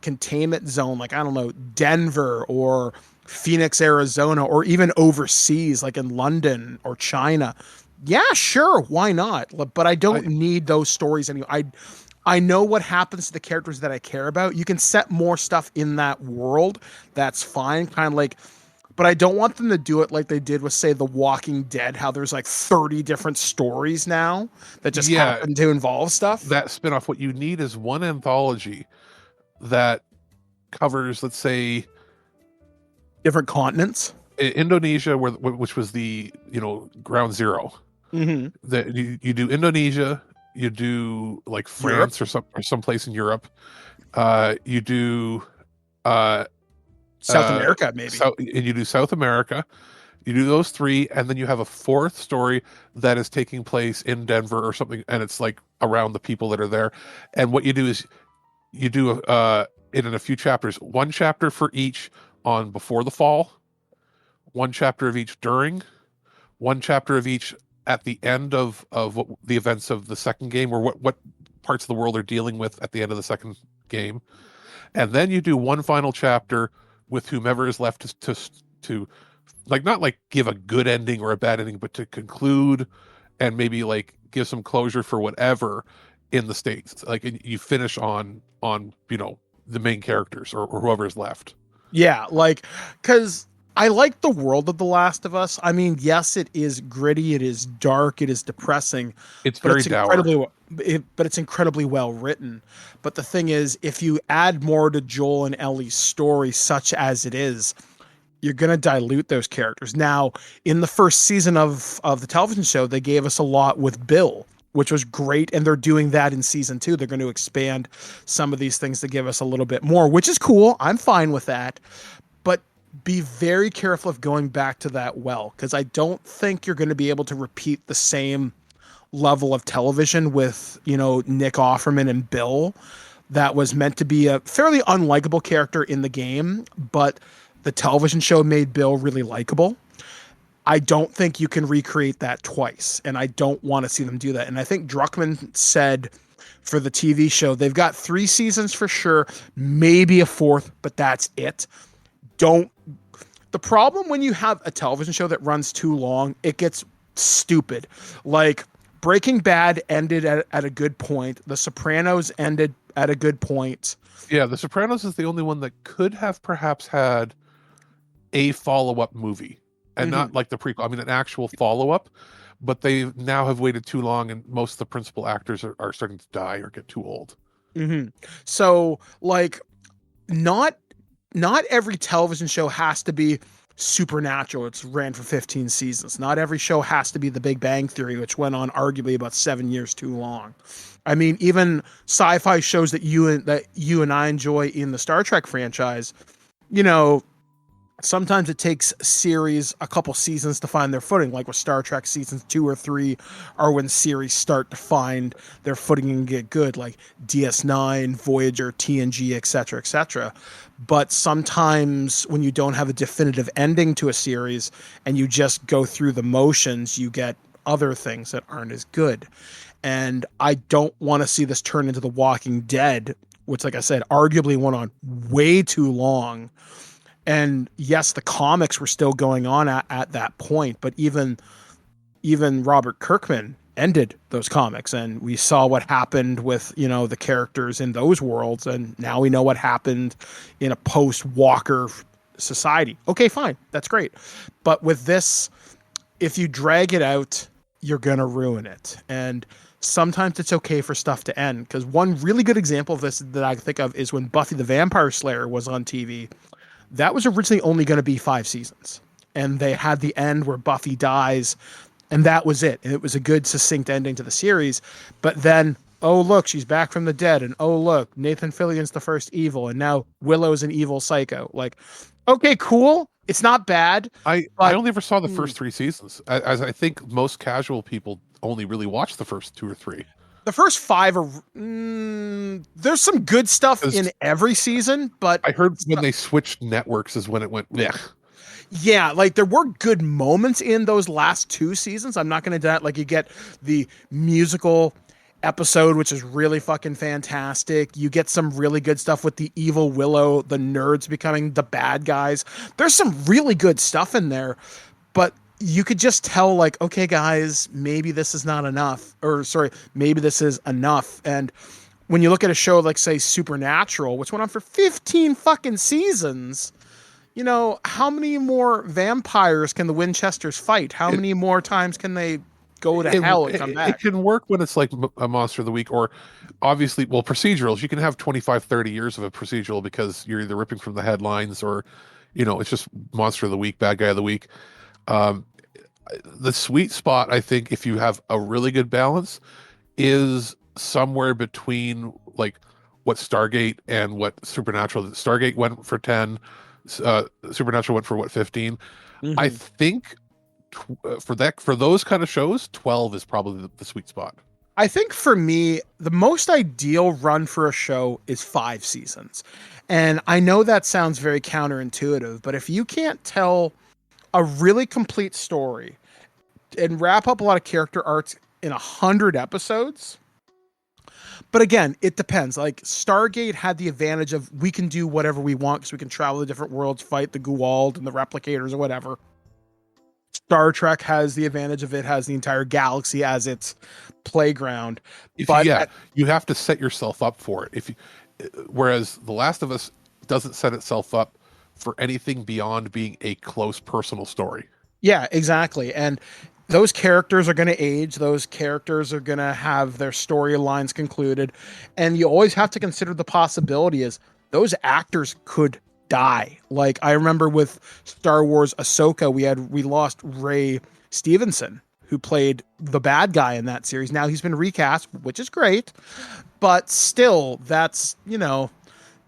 containment zone, like, I don't know, Denver or Phoenix, Arizona, or even overseas, like in London or China, yeah, sure, why not? But I don't need those stories anymore. I know what happens to the characters that I care about. You can set more stuff in that world. That's fine. Kind of like, but I don't want them to do it like they did with, say, The Walking Dead, how there's like 30 different stories now that just happen to involve stuff. That spinoff, what you need is one anthology that covers, let's say, different continents. Indonesia, which was the, ground zero. Mm-hmm. That you do Indonesia, you do like France or someplace in Europe. You do South America, maybe. And you do South America. You do those 3, and then you have a 4th story that is taking place in Denver or something, and it's like around the people that are there. And what you do is you do it in a few chapters. 1 chapter for each on before the fall, 1 chapter of each during, 1 chapter of each at the end of what the events of the second game, or what parts of the world are dealing with at the end of the second game. And then you do 1 final chapter with whomever is left to like, not like give a good ending or a bad ending, but to conclude and maybe like give some closure for whatever in the States. Like, you finish on the main characters or whoever is left. Yeah, like, because I like the world of The Last of Us. I mean, yes, it is gritty, it is dark, it is depressing. It's very dour. But it's incredibly well written. But the thing is, if you add more to Joel and Ellie's story, such as it is, you're going to dilute those characters. Now, in the first season of the television show, they gave us a lot with Bill, which was great. And they're doing that in season 2. They're going to expand some of these things to give us a little bit more, which is cool. I'm fine with that. But be very careful of going back to that well, because I don't think you're going to be able to repeat the same level of television with, Nick Offerman and Bill. that was meant to be a fairly unlikable character in the game, but the television show made Bill really likable. I don't think you can recreate that twice, and I don't want to see them do that. And I think Druckmann said for the TV show, they've got 3 seasons for sure, maybe a 4th, but that's it. The problem when you have a television show that runs too long, it gets stupid. Like Breaking Bad ended at a good point. The Sopranos ended at a good point. Yeah, The Sopranos is the only one that could have perhaps had a follow-up movie. And not like the prequel. I mean, an actual follow-up. But they now have waited too long, and most of the principal actors are starting to die or get too old. So, like, not every television show has to be Supernatural. It's ran for 15 seasons. Not every show has to be The Big Bang Theory, which went on arguably about 7 years too long. I mean, even sci-fi shows that you and I enjoy in the Star Trek franchise, you know, sometimes it takes series a couple seasons to find their footing, like with Star Trek seasons 2 or 3 are when series start to find their footing and get good, like DS9, Voyager, TNG, etc., etc. But sometimes when you don't have a definitive ending to a series and you just go through the motions, you get other things that aren't as good. And I don't want to see this turn into The Walking Dead, which, like I said, arguably went on way too long. And yes, the comics were still going on at that point, but even Robert Kirkman ended those comics, and we saw what happened with, you know, the characters in those worlds, and now we know what happened in a post-Walker society. Okay, fine, that's great. But with this, if you drag it out, you're gonna ruin it. And sometimes it's okay for stuff to end, because one really good example of this that I think of is when Buffy the Vampire Slayer was on TV. That was originally only going to be 5 seasons. And they had the end where Buffy dies, and that was it. And it was a good, succinct ending to the series. But then, oh, look, she's back from the dead. And oh, look, Nathan Fillion's the first evil. And now Willow's an evil psycho. Like, okay, cool. It's not bad. I only ever saw the first 3 seasons, as I think most casual people only really watch the first 2 or 3. The first 5 are there's some good stuff in every season, but I heard when they switched networks is when it went blech. Yeah, like there were good moments in those last 2 seasons. I'm not going to deny, like you get the musical episode, which is really fucking fantastic. You get some really good stuff with the evil Willow, the nerds becoming the bad guys. There's some really good stuff in there, but you could just tell, like, okay, guys, maybe this is not enough, or sorry, maybe this is enough. And when you look at a show like, say, Supernatural, which went on for 15 fucking seasons, you know, how many more vampires can the Winchesters fight? How many more times can they go to hell and come back? It can work when it's like a Monster of the Week, or obviously, well, procedurals. You can have 25, 30 years of a procedural because you're either ripping from the headlines or, you know, it's just Monster of the Week, Bad Guy of the Week. The sweet spot, I think, if you have a really good balance, is somewhere between like what Stargate and what Supernatural. Stargate went for 10, Supernatural went for what, 15. I think for those kind of shows, 12 is probably the sweet spot. I think for me, the most ideal run for a show is 5 seasons. And I know that sounds very counterintuitive, but if you can't tell a really complete story and wrap up a lot of character arcs in 100 episodes. But again, it depends. Like Stargate had the advantage of we can do whatever we want because we can travel to different worlds, fight the Goa'uld and the replicators or whatever. Star Trek has the advantage of it has the entire galaxy as its playground. You have to set yourself up for it. Whereas The Last of Us doesn't set itself up for anything beyond being a close personal story. Yeah, exactly. And those characters are going to age. Those characters are going to have their storylines concluded. And you always have to consider the possibility is those actors could die. Like I remember with Star Wars Ahsoka, we lost Ray Stevenson, who played the bad guy in that series. Now he's been recast, which is great. But still, that's, you know,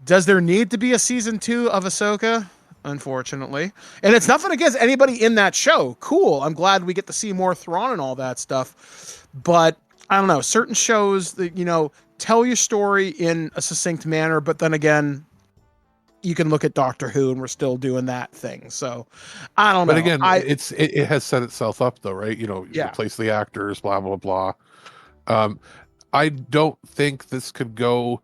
does there need to be a season 2 of Ahsoka? Unfortunately. And it's nothing against anybody in that show. Cool. I'm glad we get to see more Thrawn and all that stuff. But I don't know, certain shows that, you know, tell your story in a succinct manner, but then again, you can look at Doctor Who and we're still doing that thing. So I don't know. But again, it has set itself up though, right? You replace the actors, blah blah blah. I don't think this could go,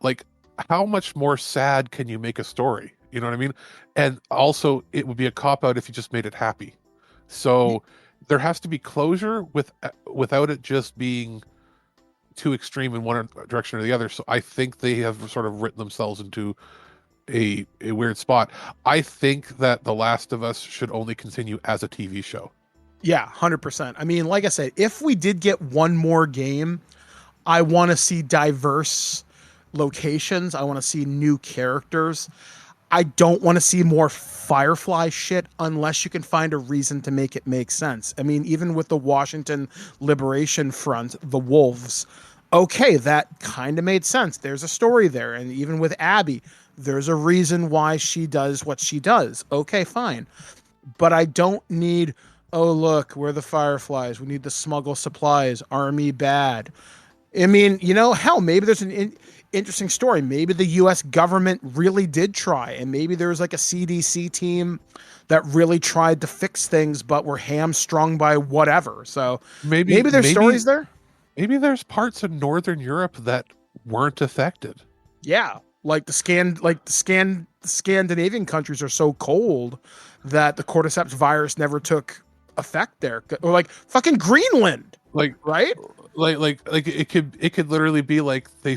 like, how much more sad can you make a story? You know what I mean? And also, it would be a cop out if you just made it happy. So there has to be closure without it just being too extreme in one direction or the other. So I think they have sort of written themselves into a weird spot. I think that The Last of Us should only continue as a TV show. Yeah, 100%. I mean, like I said, if we did get one more game, I want to see diverse locations. I want to see new characters. I don't want to see more Firefly shit unless you can find a reason to make it make sense. I mean, even with the Washington Liberation Front, the Wolves, okay, that kind of made sense. There's a story there. And even with Abby, there's a reason why she does what she does. Okay, fine. But I don't need, oh, look, we're the Fireflies. We need to smuggle supplies. Army bad. I mean, hell, maybe there's an interesting story. Maybe the U.S. government really did try, and maybe there's like a CDC team that really tried to fix things, but were hamstrung by whatever. So maybe there's stories there. Maybe there's parts of Northern Europe that weren't affected. Yeah, like the Scandinavian countries are so cold that the cordyceps virus never took effect there, or like fucking Greenland, right? Like it could literally be like they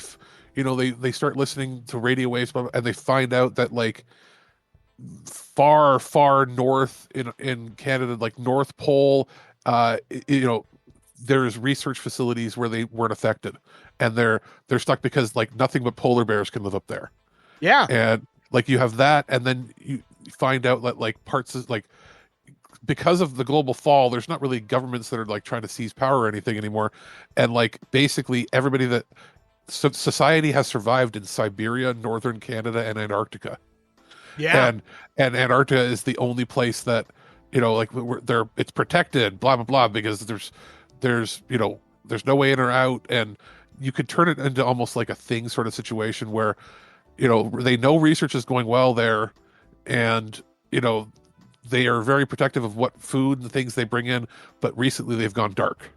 start listening to radio waves and they find out that like far north in Canada, like North Pole, there's research facilities where they weren't affected, and they're stuck because like nothing but polar bears can live up there. Yeah, and like you have that, and then you find out that like parts of like, because of the global fall, there's not really governments that are like trying to seize power or anything anymore, and like basically everybody that society has survived in Siberia, northern Canada, and Antarctica. Yeah, and Antarctica is the only place that like it's protected, blah blah blah, because there's no way in or out, and you could turn it into almost like a thing sort of situation where they know research is going well there, and they are very protective of what food and things they bring in, but recently they've gone dark.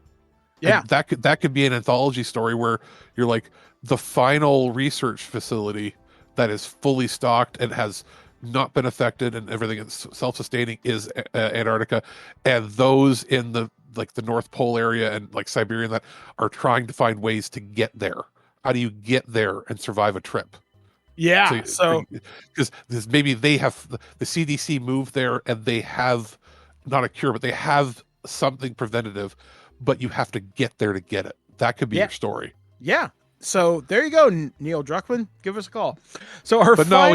Yeah, and that could be an anthology story where you're like the final research facility that is fully stocked and has not been affected and everything is self-sustaining is Antarctica, and those in the North Pole area and like Siberia that are trying to find ways to get there. How do you get there and survive a trip? Yeah, so because maybe they have the CDC moved there and they have not a cure, but they have something preventative, but you have to get there to get it. That could be your story. Yeah. So there you go, Neil Druckmann. Give us a call. So our but no,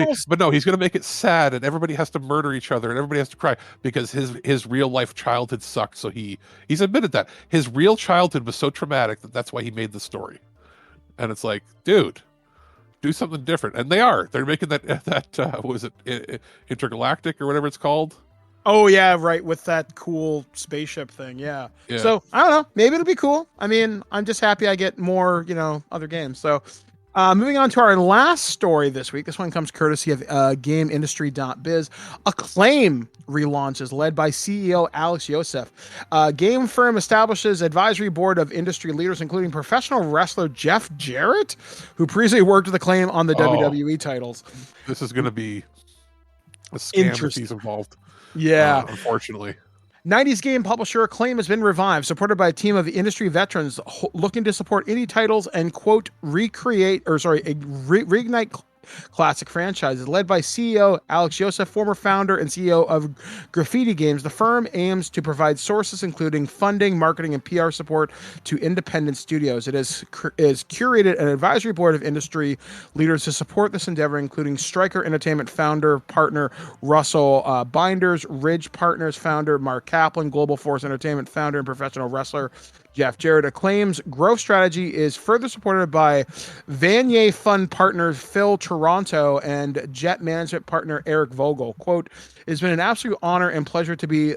he's going to make it sad, and everybody has to murder each other, and everybody has to cry because his real life childhood sucked. So he's admitted that his real childhood was so traumatic that's why he made the story. And it's like, dude, do something different. And they're making that what was it, Intergalactic or whatever it's called. Oh yeah, right, with that cool spaceship thing. Yeah. So I don't know, maybe it'll be cool. I mean, I'm just happy I get more, other games. So moving on to our last story this week. This one comes courtesy of GameIndustry.biz. Acclaim relaunches led by CEO Alex Yosef. Game firm establishes advisory board of industry leaders, including professional wrestler Jeff Jarrett, who previously worked with Acclaim on the WWE titles. This is going to be a scam if he's involved. Yeah. Unfortunately. 90s game publisher Acclaim has been revived, supported by a team of industry veterans looking to support indie titles and, quote, reignite classic franchises. Led by CEO Alex Yosef, former founder and CEO of Graffiti Games, the firm aims to provide sources including funding, marketing, and PR support to independent studios. It is curated an advisory board of industry leaders to support this endeavor, including Stryker Entertainment founder, partner Russell Binders, Ridge Partners founder Mark Kaplan, Global Force Entertainment founder and professional wrestler Jeff Jarrett. Acclaim's growth strategy is further supported by Vanier Fund partner Phil Toronto and Jet Management partner Eric Vogel. Quote, "It's been an absolute honor and pleasure to be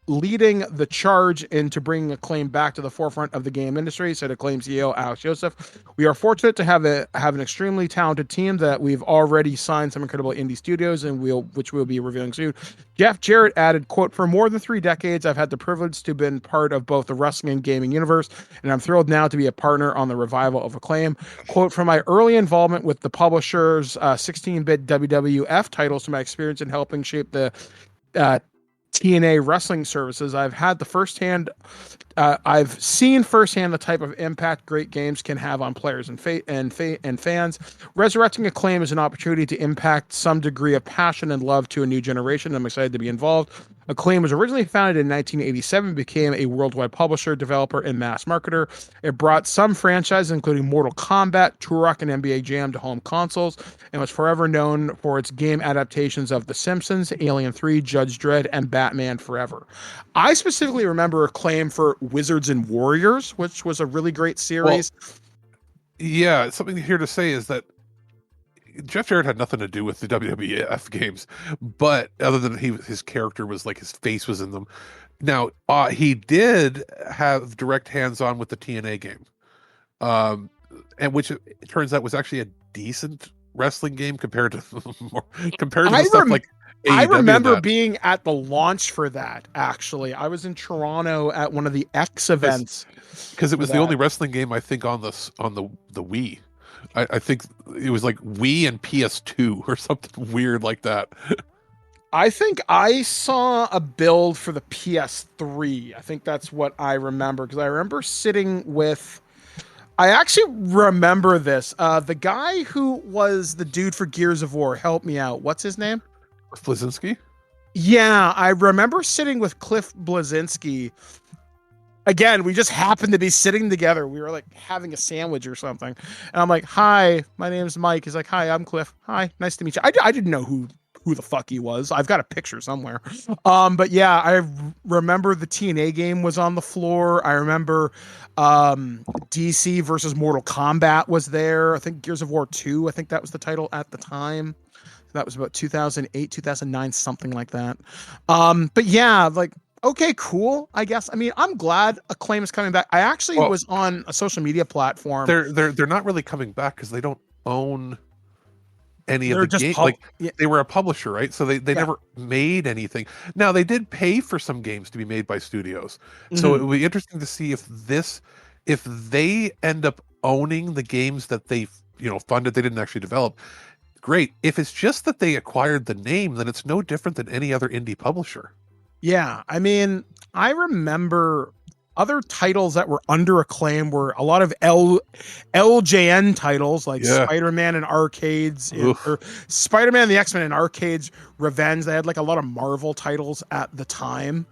leading the charge into bringing Acclaim back to the forefront of the game industry, said Acclaim CEO Alex Joseph. We are fortunate to have an extremely talented team that we've already signed some incredible indie studios, and which we'll be revealing soon. Jeff Jarrett added, quote, "For more than 3 decades, I've had the privilege to been part of both the wrestling and gaming universe, and I'm thrilled now to be a partner on the revival of Acclaim. Quote, from my early involvement with the publisher's 16-bit WWF titles to my experience in helping shape the TNA wrestling services, I've seen firsthand the type of impact great games can have on players and fans. Resurrecting Acclaim is an opportunity to impact some degree of passion and love to a new generation. I'm excited to be involved. Acclaim was originally founded in 1987, became a worldwide publisher, developer, and mass marketer. It brought some franchises, including Mortal Kombat, Turok, and NBA Jam, to home consoles, and was forever known for its game adaptations of The Simpsons, Alien 3, Judge Dredd, and Batman Forever. I specifically remember Acclaim for Wizards and Warriors, which was a really great series. Well, yeah, something here to say is that Jeff Jarrett had nothing to do with the WWF games, but other than his character was like, his face was in them. Now, he did have direct hands-on with the TNA game, and which it turns out was actually a decent wrestling game compared to stuff like AEW. I remember being at the launch for that. Actually, I was in Toronto at one of the X events because it was the only wrestling game I think on the Wii. I think it was like Wii and PS2 or something weird like that. I think I saw a build for the PS3. I think that's what I remember, because I remember sitting with... I actually remember this. The guy who was the dude for Gears of War, help me out. What's his name? Blazinski? Yeah, I remember sitting with Cliff Blazinski. Again, we just happened to be sitting together. We were like having a sandwich or something. And I'm like, hi, my name's Mike. He's like, hi, I'm Cliff. Hi, nice to meet you. I didn't know who the fuck he was. I've got a picture somewhere. But yeah, I remember the TNA game was on the floor. I remember DC versus Mortal Kombat was there. I think Gears of War 2, I think that was the title at the time. That was about 2008, 2009, something like that. But yeah, like, okay, cool, I guess. I mean, I'm glad Acclaim is coming back. I actually was on a social media platform. They're not really coming back because they don't own any of the games. They were a publisher, right? So they never made anything. Now, they did pay for some games to be made by studios. So it would be interesting to see if they end up owning the games that they funded, they didn't actually develop. Great. If it's just that they acquired the name, then it's no different than any other indie publisher. Yeah, I mean, I remember other titles that were under Acclaim were a lot of LJN titles, like Spider-Man in arcades, or Spider-Man and the X-Men in arcades, Revenge. They had like a lot of Marvel titles at the time.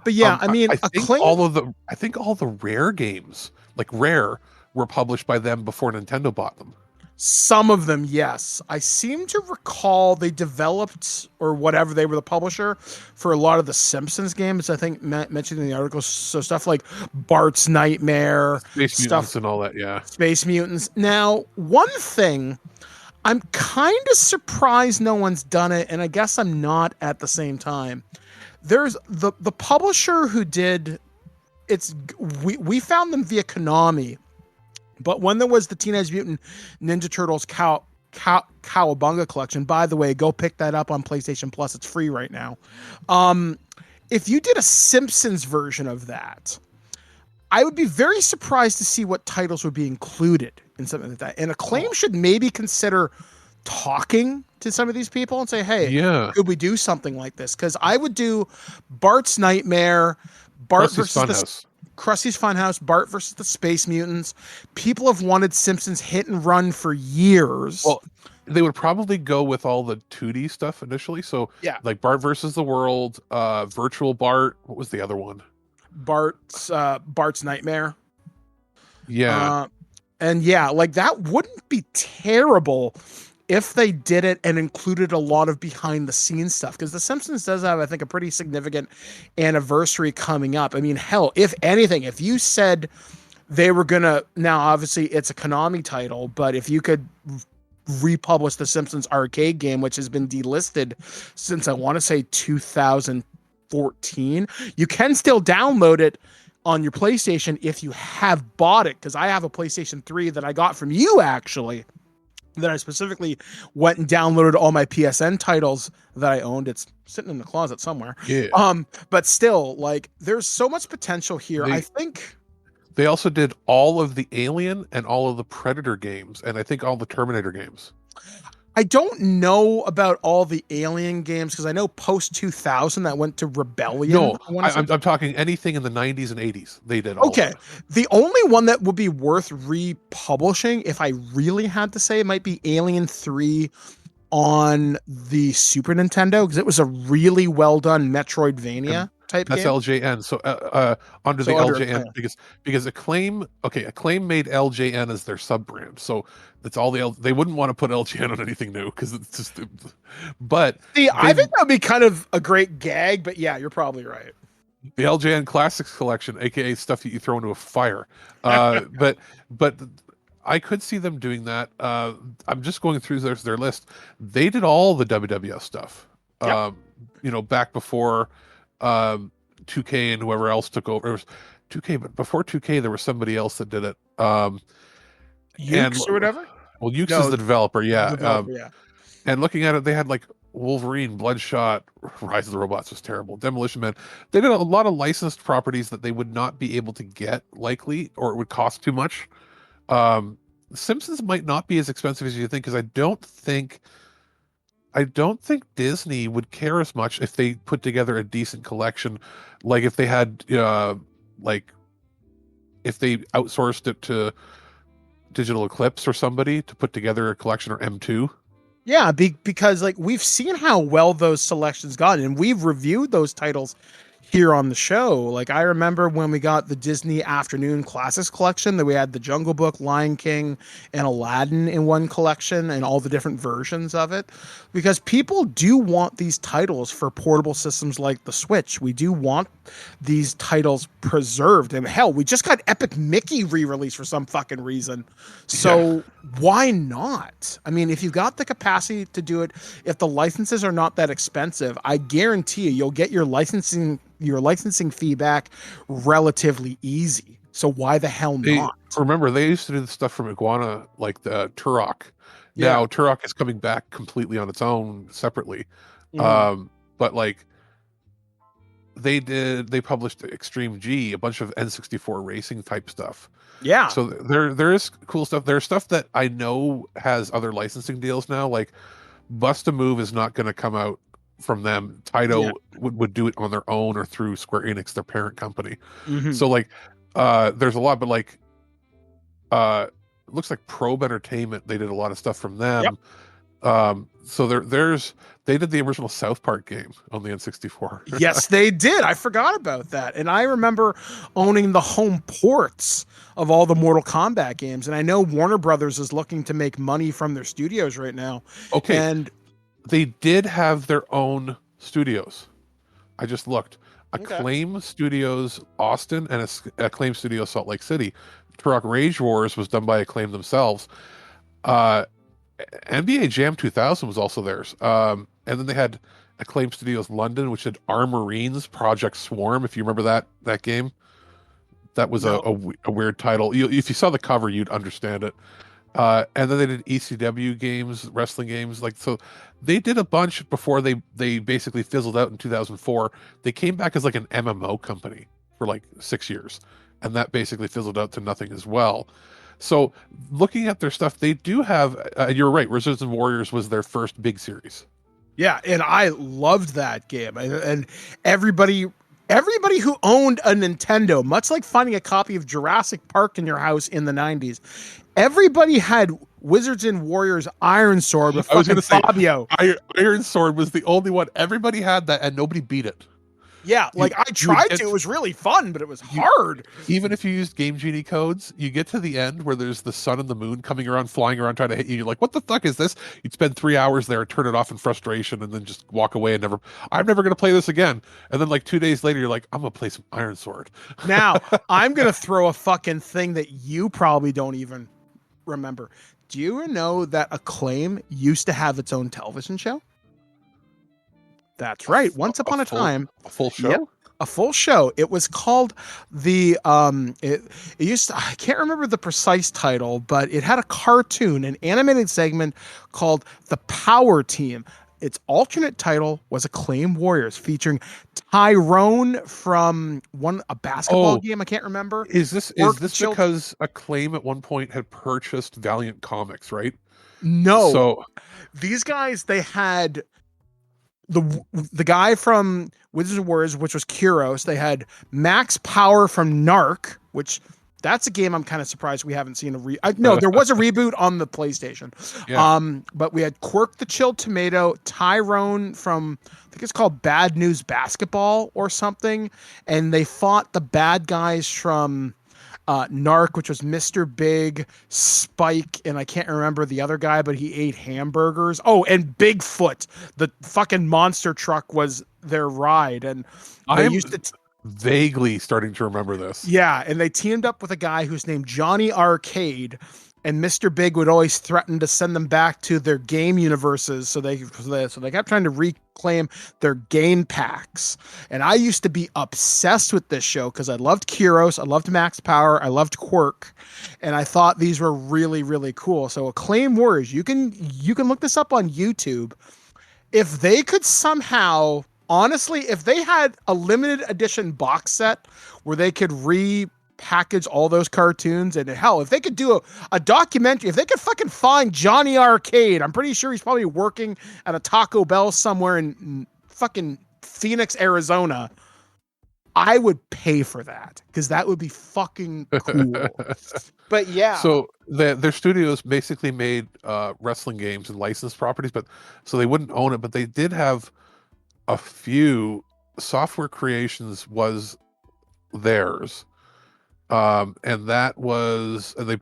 But yeah, I mean, Acclaim, I think all the Rare games, like Rare, were published by them before Nintendo bought them. Some of them, yes. I seem to recall they developed, or whatever, they were the publisher for a lot of the Simpsons games, I think mentioned in the article. So stuff like Bart's Nightmare, Space Mutants and all that, yeah. Space Mutants. Now, one thing, I'm kind of surprised no one's done it, and I guess I'm not at the same time. There's the publisher who did, we found them via Konami. But when there was the Teenage Mutant Ninja Turtles Cowabunga collection, by the way, go pick that up on PlayStation Plus. It's free right now. If you did a Simpsons version of that, I would be very surprised to see what titles would be included in something like that. And Acclaim should maybe consider talking to some of these people and say, hey, could we do something like this? Because I would do Bart's Nightmare, Bart versus Krusty's Funhouse, Bart versus the Space Mutants. People have wanted Simpsons hit and run for years. Well, they would probably go with all the 2D stuff initially. So like Bart versus the World, Virtual Bart. What was the other one? Bart's Nightmare. Yeah. And yeah, like that wouldn't be terrible if they did it and included a lot of behind the scenes stuff, because The Simpsons does have, I think, a pretty significant anniversary coming up. I mean, hell, if anything, if you said they were gonna, now obviously it's a Konami title, but if you could republish the Simpsons arcade game, which has been delisted since I want to say 2000 2014. You can still download it on your PlayStation if you have bought it, because I have a PlayStation 3 that I got from you, actually, that I specifically went and downloaded all my PSN titles that I owned. It's sitting in the closet somewhere. Yeah. But still, like, there's so much potential here. I think they also did all of the Alien and all of the Predator games, and I think all the Terminator games. I don't know about all the Alien games, because I know post 2000 that went to Rebellion. No, I'm talking anything in the 90s and 80s. They did all of it. The only one that would be worth republishing, if I really had to say, it might be Alien 3 on the Super Nintendo, because it was a really well done Metroidvania type that's game. LJN. So under the LJN, because Acclaim made LJN as their sub brand. So that's all they wouldn't want to put LJN on anything new, because it's just. But I think that would be kind of a great gag. But yeah, you're probably right. The LJN Classics Collection, aka stuff that you throw into a fire. But I could see them doing that. I'm just going through their list. They did all the WWF stuff. Back before 2K and whoever else took over. It was 2K, but before 2K, there was somebody else that did it. Ukes or whatever? Well, Ukes is the developer, yeah. And looking at it, they had like Wolverine, Bloodshot, Rise of the Robots was terrible, Demolition Man. They did a lot of licensed properties that they would not be able to get, likely, or it would cost too much. Simpsons might not be as expensive as you think, because I don't think Disney would care as much if they put together a decent collection. Like if they had, if they outsourced it to Digital Eclipse or somebody to put together a collection, or M2. Yeah, because like we've seen how well those selections got, and we've reviewed those titles here on the show. Like I remember when we got the Disney Afternoon Classics collection, that we had the Jungle Book, Lion King, and Aladdin in one collection, and all the different versions of it, because people do want these titles for portable systems like the Switch. We do want these titles preserved, and hell, we just got Epic Mickey re-released for some fucking reason. So why not? I mean, if you've got the capacity to do it, if the licenses are not that expensive, I guarantee you'll get your licensing feedback relatively easy. So why the hell not? Remember, they used to do the stuff from Iguana, like the Turok. Yeah. Now Turok is coming back completely on its own, separately. But like they published Extreme G, a bunch of N64 racing type stuff. Yeah. So there is cool stuff. There's stuff that I know has other licensing deals now. Like Bust a Move is not going to come out from them. Taito would do it on their own or through Square Enix, their parent company. So like there's a lot, but like it looks like Probe Entertainment, they did a lot of stuff from them. So they did the original South Park game on the N64. Yes, they did. I forgot about that. And I remember owning the home ports of all the Mortal Kombat games. And I know Warner Brothers is looking to make money from their studios right now. Okay. And they did have their own studios. I just looked. Acclaim Studios Austin and Acclaim Studios Salt Lake City. Turok Rage Wars was done by Acclaim themselves. NBA Jam 2000 was also theirs. And then they had Acclaim Studios London, which did Armorines Project Swarm, if you remember that game. That was a weird title. If you saw the cover, you'd understand it. And then they did ECW games, wrestling games. Like, so they did a bunch before they basically fizzled out in 2004. They came back as like an MMO company for like 6 years, and that basically fizzled out to nothing as well. So looking at their stuff, they do have, you're right, Wizards and Warriors was their first big series. Yeah, and I loved that game. And everybody who owned a Nintendo, much like finding a copy of Jurassic Park in your house in the 90s, everybody had Wizards and Warriors Iron Sword with fucking Fabio. Iron Sword was the only one. Everybody had that, and nobody beat it. Yeah, like I tried to. It was really fun, but it was hard. Even if you used Game Genie codes, you get to the end where there's the sun and the moon coming around, flying around, trying to hit you. You're like, what the fuck is this? You'd spend 3 hours there, turn it off in frustration, and then just walk away and I'm never going to play this again. And then like 2 days later, you're like, I'm going to play some Iron Sword. Now, I'm going to throw a fucking thing that you probably don't even remember. Do you know that Acclaim used to have its own television show? That's right. Once upon a time. A full show? Yep, a full show. It was called the it used to, I can't remember the precise title, but it had a cartoon, an animated segment called The Power Team. Its alternate title was Acclaim Warriors, featuring Tyrone from a basketball game. I can't remember. Is this because Acclaim at one point had purchased Valiant Comics, right? No. So these guys, they had the guy from Wizards of Warriors, which was Kuros. They had Max Power from Narc, which that's a game I'm kind of surprised we haven't seen no, there was a reboot on the PlayStation. Yeah. But we had Quirk the Chilled Tomato, Tyrone from, I think it's called Bad News Basketball or something, and they fought the bad guys from Narc, which was Mr. Big, Spike, and I can't remember the other guy, but he ate hamburgers. Oh, and Bigfoot, the fucking monster truck was their ride, and they used to vaguely starting to remember this. Yeah, and they teamed up with a guy who's named Johnny Arcade, and Mr. Big would always threaten to send them back to their game universes, so they kept trying to reclaim their game packs. And I used to be obsessed with this show because I loved Kuros, I loved Max Power, I loved Quirk, and I thought these were really, really cool. So Acclaim Warriors, you can look this up on YouTube. If they could somehow, honestly, if they had a limited edition box set where they could repackage all those cartoons, and hell, if they could do a documentary, if they could fucking find Johnny Arcade, I'm pretty sure he's probably working at a Taco Bell somewhere in fucking Phoenix, Arizona, I would pay for that because that would be fucking cool. But yeah. So their studios basically made wrestling games and licensed properties, but so they wouldn't own it, but they did have a few. Software Creations was theirs, and that was, and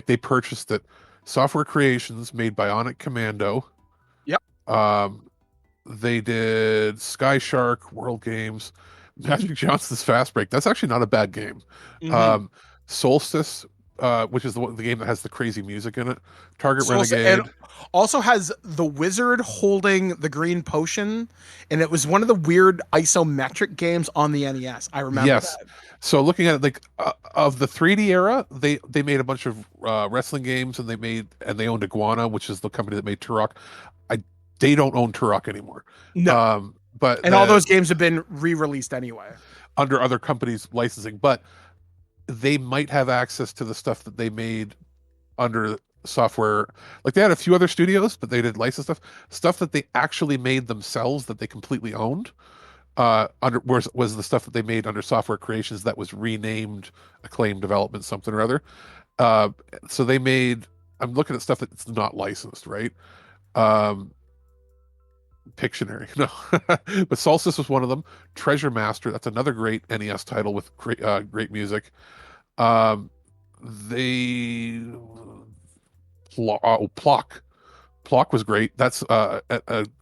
they purchased it. Software Creations made Bionic Commando. Yep. They did Sky Shark, World Games, Magic Johnson's Fast Break. That's actually not a bad game. Mm-hmm. Solstice, which is the game that has the crazy music in it. Target Renegade. And also has the wizard holding the green potion, and it was one of the weird isometric games on the NES. I remember that. So looking at it, like of the 3D era, they made a bunch of wrestling games, and they owned Iguana, which is the company that made Turok. They don't own Turok anymore. No. But all those games have been re-released anyway under other companies' licensing, but they might have access to the stuff that they made under software. Like they had a few other studios, but they did license stuff that they actually made themselves that they completely owned. Was the stuff that they made under Software Creations that was renamed Acclaim Development something or other. So they made. I'm looking at stuff that's not licensed, right? Pictionary, no. But Solstice was one of them. Treasure Master, that's another great NES title with great music. Plock was great. That's a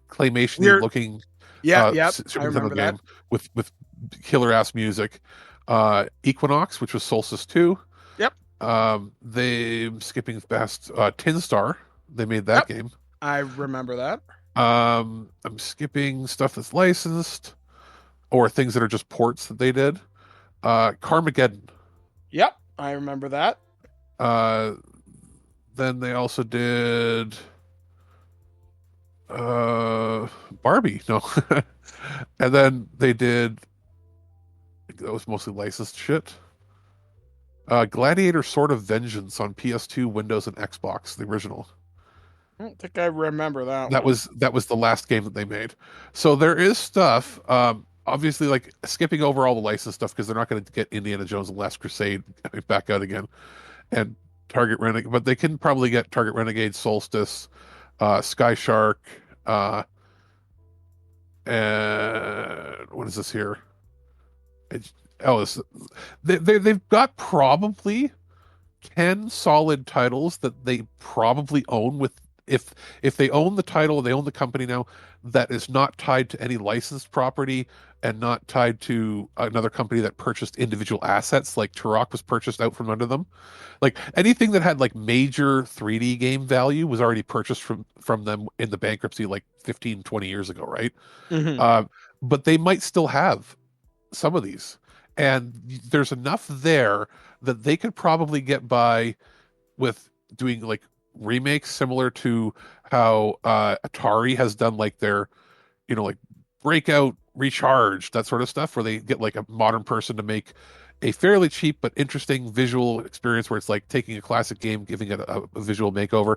claymation looking I remember game that. with killer ass music. Equinox, which was Solstice 2. Yep. They skipping past Tin Star. They made that game. I remember that. I'm skipping stuff that's licensed or things that are just ports that they did. Carmageddon. Yep, I remember that. Then they also did Barbie. No. And then they did, that was mostly licensed shit. Gladiator Sword of Vengeance on PS2, Windows, and Xbox, the original. I don't think I remember that. That was the last game that they made. So there is stuff, obviously, like skipping over all the licensed stuff because they're not going to get Indiana Jones and Last Crusade back out again, and Target Renegade, but they can probably get Target Renegade, Solstice, Sky Shark, and what is this here? They've got probably 10 solid titles that they probably own if they own the title, they own the company now, that is not tied to any licensed property and not tied to another company that purchased individual assets, like Turok was purchased out from under them. Like anything that had like major 3D game value was already purchased from them in the bankruptcy like 15, 20 years ago, right? But they might still have some of these. And there's enough there that they could probably get by with doing like remakes similar to how Atari has done like their, like Breakout, Recharge, that sort of stuff, where they get like a modern person to make a fairly cheap but interesting visual experience where it's like taking a classic game, giving it a visual makeover.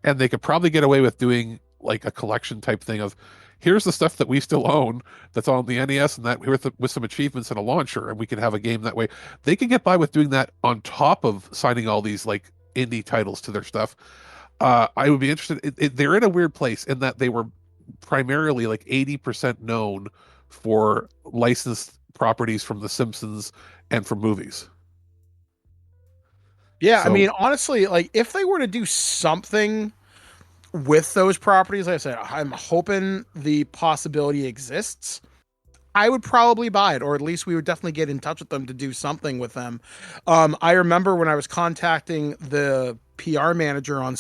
And they could probably get away with doing like a collection type thing of, here's the stuff that we still own that's on the NES and that with some achievements and a launcher, and we can have a game that way. They could get by with doing that on top of signing all these like indie titles to their stuff. I would be interested. They're in a weird place in that they were primarily like 80% known for licensed properties from The Simpsons and from movies. Yeah, so, I mean, honestly, like if they were to do something with those properties, like I said, I'm hoping the possibility exists. I would probably buy it, or at least we would definitely get in touch with them to do something with them. I remember when I was contacting the PR manager on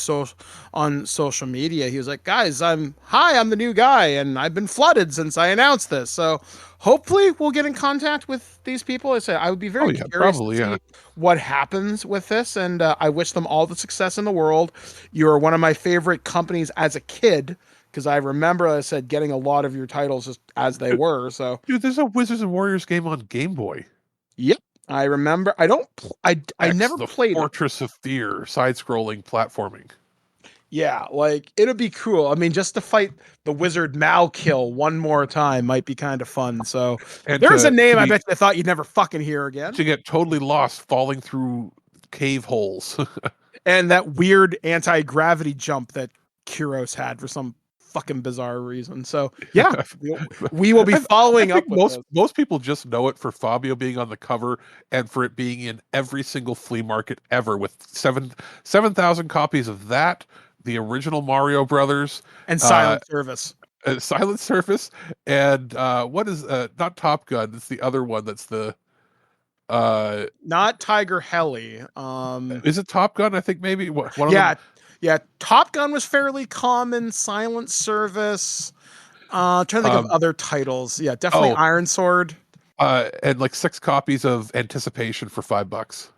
social media, he was like, guys, I'm the new guy and I've been flooded since I announced this. So hopefully we'll get in contact with these people. I said, I would be very curious to see what happens with this. And I wish them all the success in the world. You're one of my favorite companies as a kid, because I remember, I said, getting a lot of your titles just as they were. So, dude, there's a Wizards and Warriors game on Game Boy. Yep, I remember. I never played Fortress of Fear, side-scrolling platforming. Yeah, like it'd be cool. I mean, just to fight the wizard Malkill one more time might be kind of fun. So there's a name I bet you thought you'd never fucking hear again. To get totally lost falling through cave holes. And that weird anti-gravity jump that Kuros had for some fucking bizarre reason. So yeah, we will be following up with most people just know it for Fabio being on the cover and for it being in every single flea market ever, with 7,000 copies of that, the original Mario Brothers, and Silent Service. Silent Surface, and what is not Top Gun? It's the other one. That's the not Tiger Heli. Is it Top Gun? I think maybe one of them. Yeah, Top Gun was fairly common. Silent Service. Trying to think of other titles. Yeah, definitely Iron Sword. And like 6 copies of Anticipation for $5.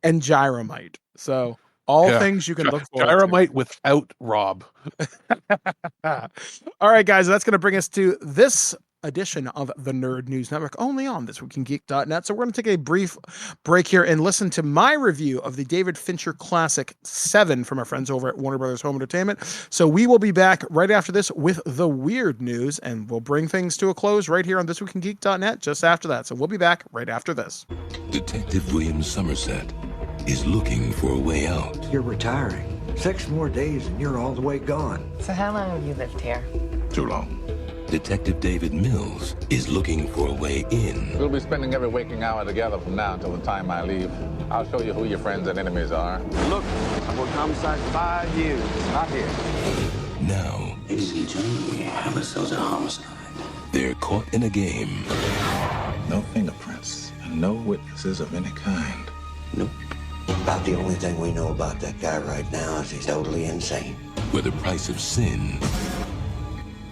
And Gyromite. So all things you can look for. Gyromite without Rob. All right, guys, that's going to bring us to this edition of the Nerd News Network, only on thisweekingeek.net. So we're going to take a brief break here and listen to my review of the David Fincher classic Se7en from our friends over at Warner Brothers Home Entertainment. So we will be back right after this with the weird news, and we'll bring things to a close right here on thisweekingeek.net just after that. So we'll be back right after this. Detective William Somerset is looking for a way out. You're retiring. 6 more days and you're all the way gone. So how long have you lived here? Too long. Detective David Mills is looking for a way in. We'll be spending every waking hour together from now until the time I leave. I'll show you who your friends and enemies are. Look, I've worked homicide for 5 years. Not here. Now, ACJ, homicide's a homicide. They're caught in a game. No fingerprints and no witnesses of any kind. Nope. About the only thing we know about that guy right now is he's totally insane. Where the price of sin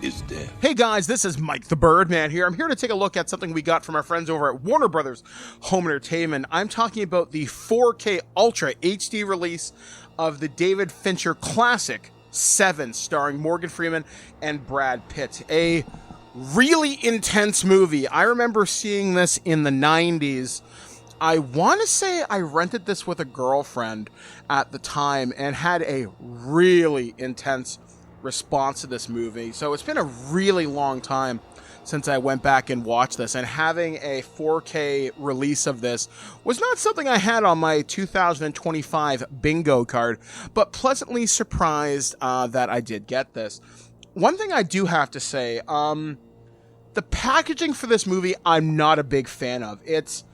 is death. Hey guys, this is Mike the Birdman here. I'm here to take a look at something we got from our friends over at Warner Brothers Home Entertainment. I'm talking about the 4K Ultra HD release of the David Fincher classic Se7en, starring Morgan Freeman and Brad Pitt. A really intense movie. I remember seeing this in the 90s. I want to say I rented this with a girlfriend at the time and had a really intense response to this movie. So it's been a really long time since I went back and watched this, and having a 4K release of this was not something I had on my 2025 bingo card, but pleasantly surprised that I did get this. One thing I do have to say, the packaging for this movie I'm not a big fan of. It's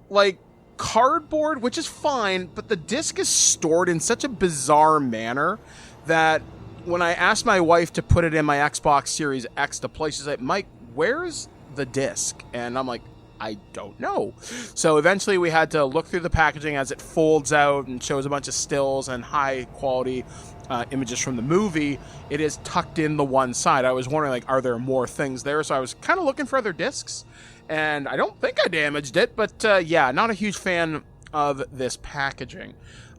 like cardboard, which is fine, but the disc is stored in such a bizarre manner that when I asked my wife to put it in my Xbox Series X to play, she's like, Mike, where's the disc? And I'm like, I don't know. So eventually we had to look through the packaging as it folds out and shows a bunch of stills and high quality images from the movie. It is tucked in the one side. I was wondering, like, are there more things there? So I was kind of looking for other discs, and I don't think I damaged it, but yeah, not a huge fan of this packaging.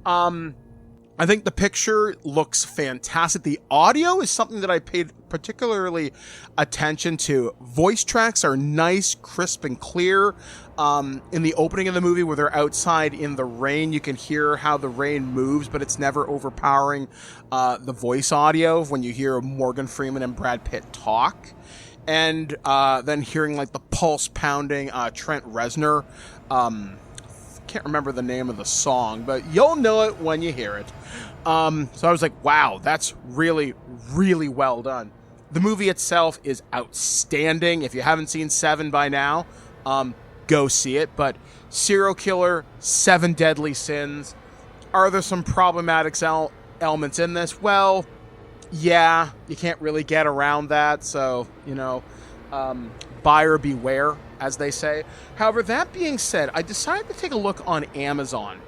I think the picture looks fantastic. The audio is something that I paid particularly attention to. Voice tracks are nice, crisp, and clear. In the opening of the movie where they're outside in the rain, you can hear how the rain moves, but it's never overpowering the voice audio when you hear Morgan Freeman and Brad Pitt talk. And then hearing like the pulse pounding Trent Reznor. Can't remember the name of the song, but you'll know it when you hear it. So I was like, wow, that's really, really well done. The movie itself is outstanding. If you haven't seen Seven by now, go see it. But serial killer, 7 deadly sins. Are there some problematic elements in this? Well, yeah, you can't really get around that. So, you know, buyer beware, as they say. However, that being said, I decided to take a look on Amazon,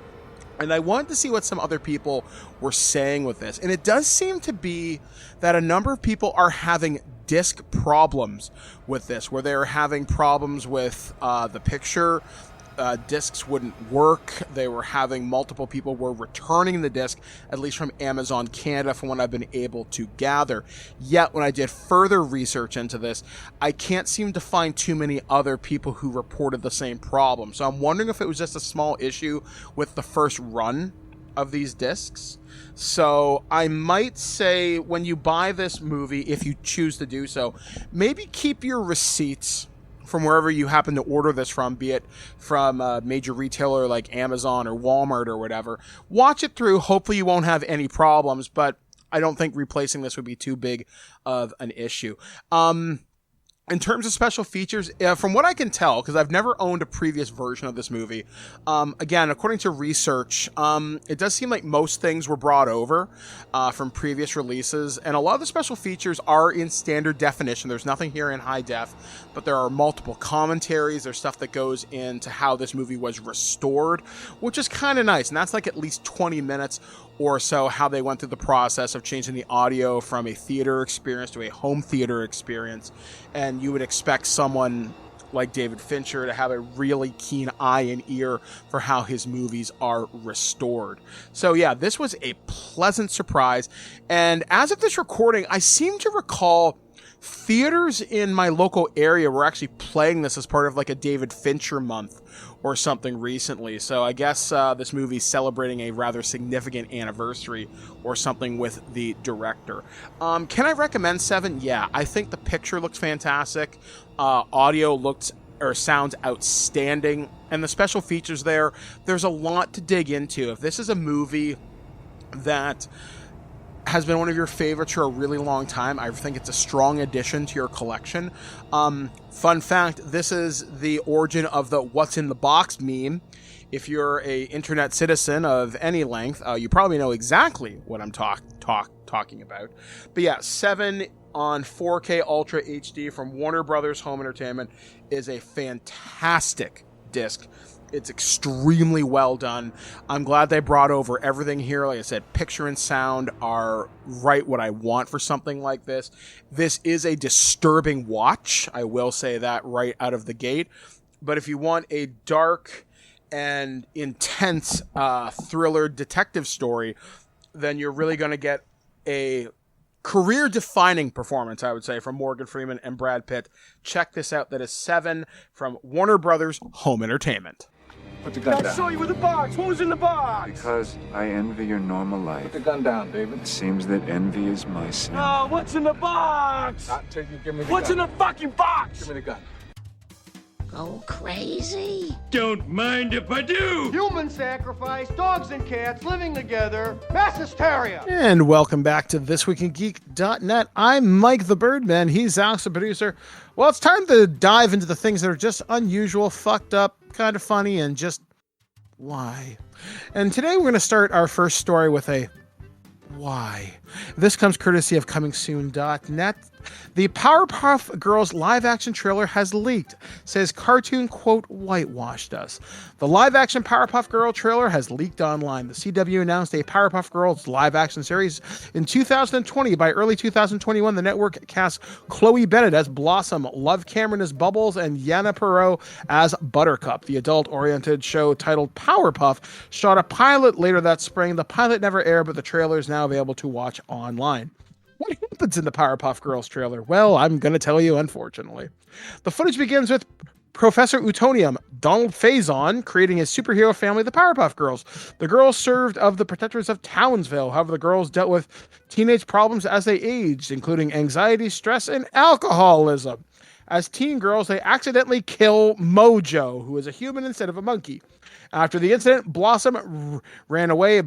and I wanted to see what some other people were saying with this. And it does seem to be that a number of people are having disc problems with this, where they're having problems with the picture. Discs wouldn't work. They were having multiple people were returning the disc, at least from Amazon Canada, from what I've been able to gather. Yet, when I did further research into this, I can't seem to find too many other people who reported the same problem. So I'm wondering if it was just a small issue with the first run of these discs. So I might say, when you buy this movie, if you choose to do so, maybe keep your receipts from wherever you happen to order this from, be it from a major retailer like Amazon or Walmart or whatever. Watch it through. Hopefully you won't have any problems, but I don't think replacing this would be too big of an issue. In terms of special features, from what I can tell, because I've never owned a previous version of this movie, again, according to research, it does seem like most things were brought over from previous releases, and a lot of the special features are in standard definition. There's nothing here in high def, but there are multiple commentaries. There's stuff that goes into how this movie was restored, which is kind of nice, and that's like at least 20 minutes or so, how they went through the process of changing the audio from a theater experience to a home theater experience. And you would expect someone like David Fincher to have a really keen eye and ear for how his movies are restored. So yeah, this was a pleasant surprise. And as of this recording, I seem to recall theaters in my local area were actually playing this as part of like a David Fincher month or something recently. So I guess this movie's celebrating a rather significant anniversary or something with the director. Can I recommend Seven? Yeah, I think the picture looks fantastic. Audio sounds outstanding. And the special features there's a lot to dig into. If this is a movie that has been one of your favorites for a really long time, I think it's a strong addition to your collection. Fun fact, this is the origin of the what's in the box meme. If you're a internet citizen of any length, you probably know exactly what I'm talking about. But yeah, 7 on 4K Ultra HD from Warner Brothers Home Entertainment is a fantastic disc. It's extremely well done. I'm glad they brought over everything here. Like I said, picture and sound are right what I want for something like this. This is a disturbing watch. I will say that right out of the gate. But if you want a dark and intense thriller detective story, then you're really going to get a career-defining performance, I would say, from Morgan Freeman and Brad Pitt. Check this out. That is 7 from Warner Brothers Home Entertainment. Put the gun down. I saw you with the box. What was in the box? Because I envy your normal life. Put the gun down, David. It seems that envy is my sin. Oh, what's in the box? Not till you give me the What's gun. in the fucking box? Give me the gun. Go crazy? Don't mind if I do. Human sacrifice, dogs and cats living together, mass hysteria. And welcome back to ThisWeekInGeek.net. I'm Mike the Birdman. He's Alex the producer. Well, it's time to dive into the things that are just unusual, fucked up, kind of funny, and just why. And today we're going to start our first story with a Why? This comes courtesy of comingsoon.net. The Powerpuff Girls live-action trailer has leaked. Says cartoon, quote, whitewashed us. The live-action Powerpuff Girl trailer has leaked online. The CW announced a Powerpuff Girls live-action series in 2020. By early 2021, the network cast Chloe Bennett as Blossom, Love Cameron as Bubbles, and Yana Perot as Buttercup. The adult-oriented show titled Powerpuff shot a pilot later that spring. The pilot never aired, but the trailer is now available to watch online. What happens in the Powerpuff Girls trailer? Well, I'm going to tell you, unfortunately. The footage begins with Professor Utonium, Donald Faison, creating his superhero family, the Powerpuff Girls. The girls served of the protectors of Townsville. However, the girls dealt with teenage problems as they aged, including anxiety, stress, and alcoholism. As teen girls, they accidentally kill Mojo, who is a human instead of a monkey. After the incident, Blossom ran away.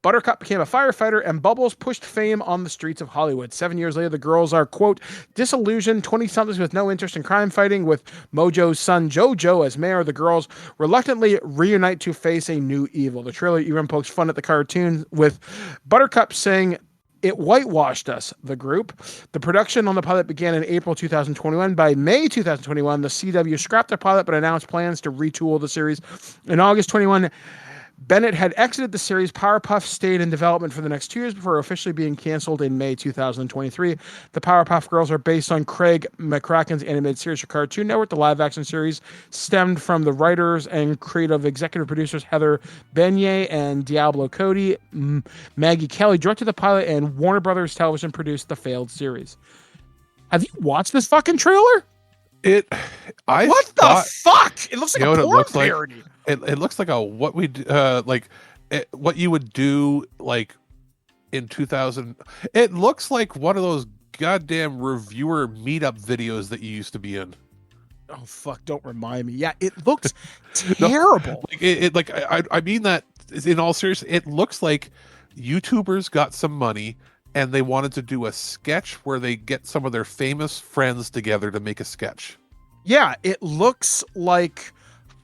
Buttercup became a firefighter, and Bubbles pushed fame on the streets of Hollywood. 7 years later, the girls are, quote, disillusioned 20-somethings with no interest in crime fighting. With Mojo's son Jojo as mayor, the girls reluctantly reunite to face a new evil. The trailer even pokes fun at the cartoon, with Buttercup saying, "It whitewashed us," the group. The production on the pilot began in April 2021. By May 2021, the CW scrapped the pilot but announced plans to retool the series. In August 21, Bennett had exited the series. Powerpuff stayed in development for the next 2 years before officially being canceled in May 2023. The Powerpuff Girls are based on Craig McCracken's animated series for Cartoon Network. The live-action series stemmed from the writers and creative executive producers Heather Beignet and Diablo Cody. Maggie Kelly directed the pilot, and Warner Brothers Television produced the failed series. Have you watched this fucking trailer? What the fuck? It looks like a porn parody. It looks like a what you would do like in 2000. It looks like one of those goddamn reviewer meetup videos that you used to be in. Oh fuck! Don't remind me. Yeah, it looks terrible. I mean that in all seriousness. It looks like YouTubers got some money and they wanted to do a sketch where they get some of their famous friends together to make a sketch. Yeah, it looks like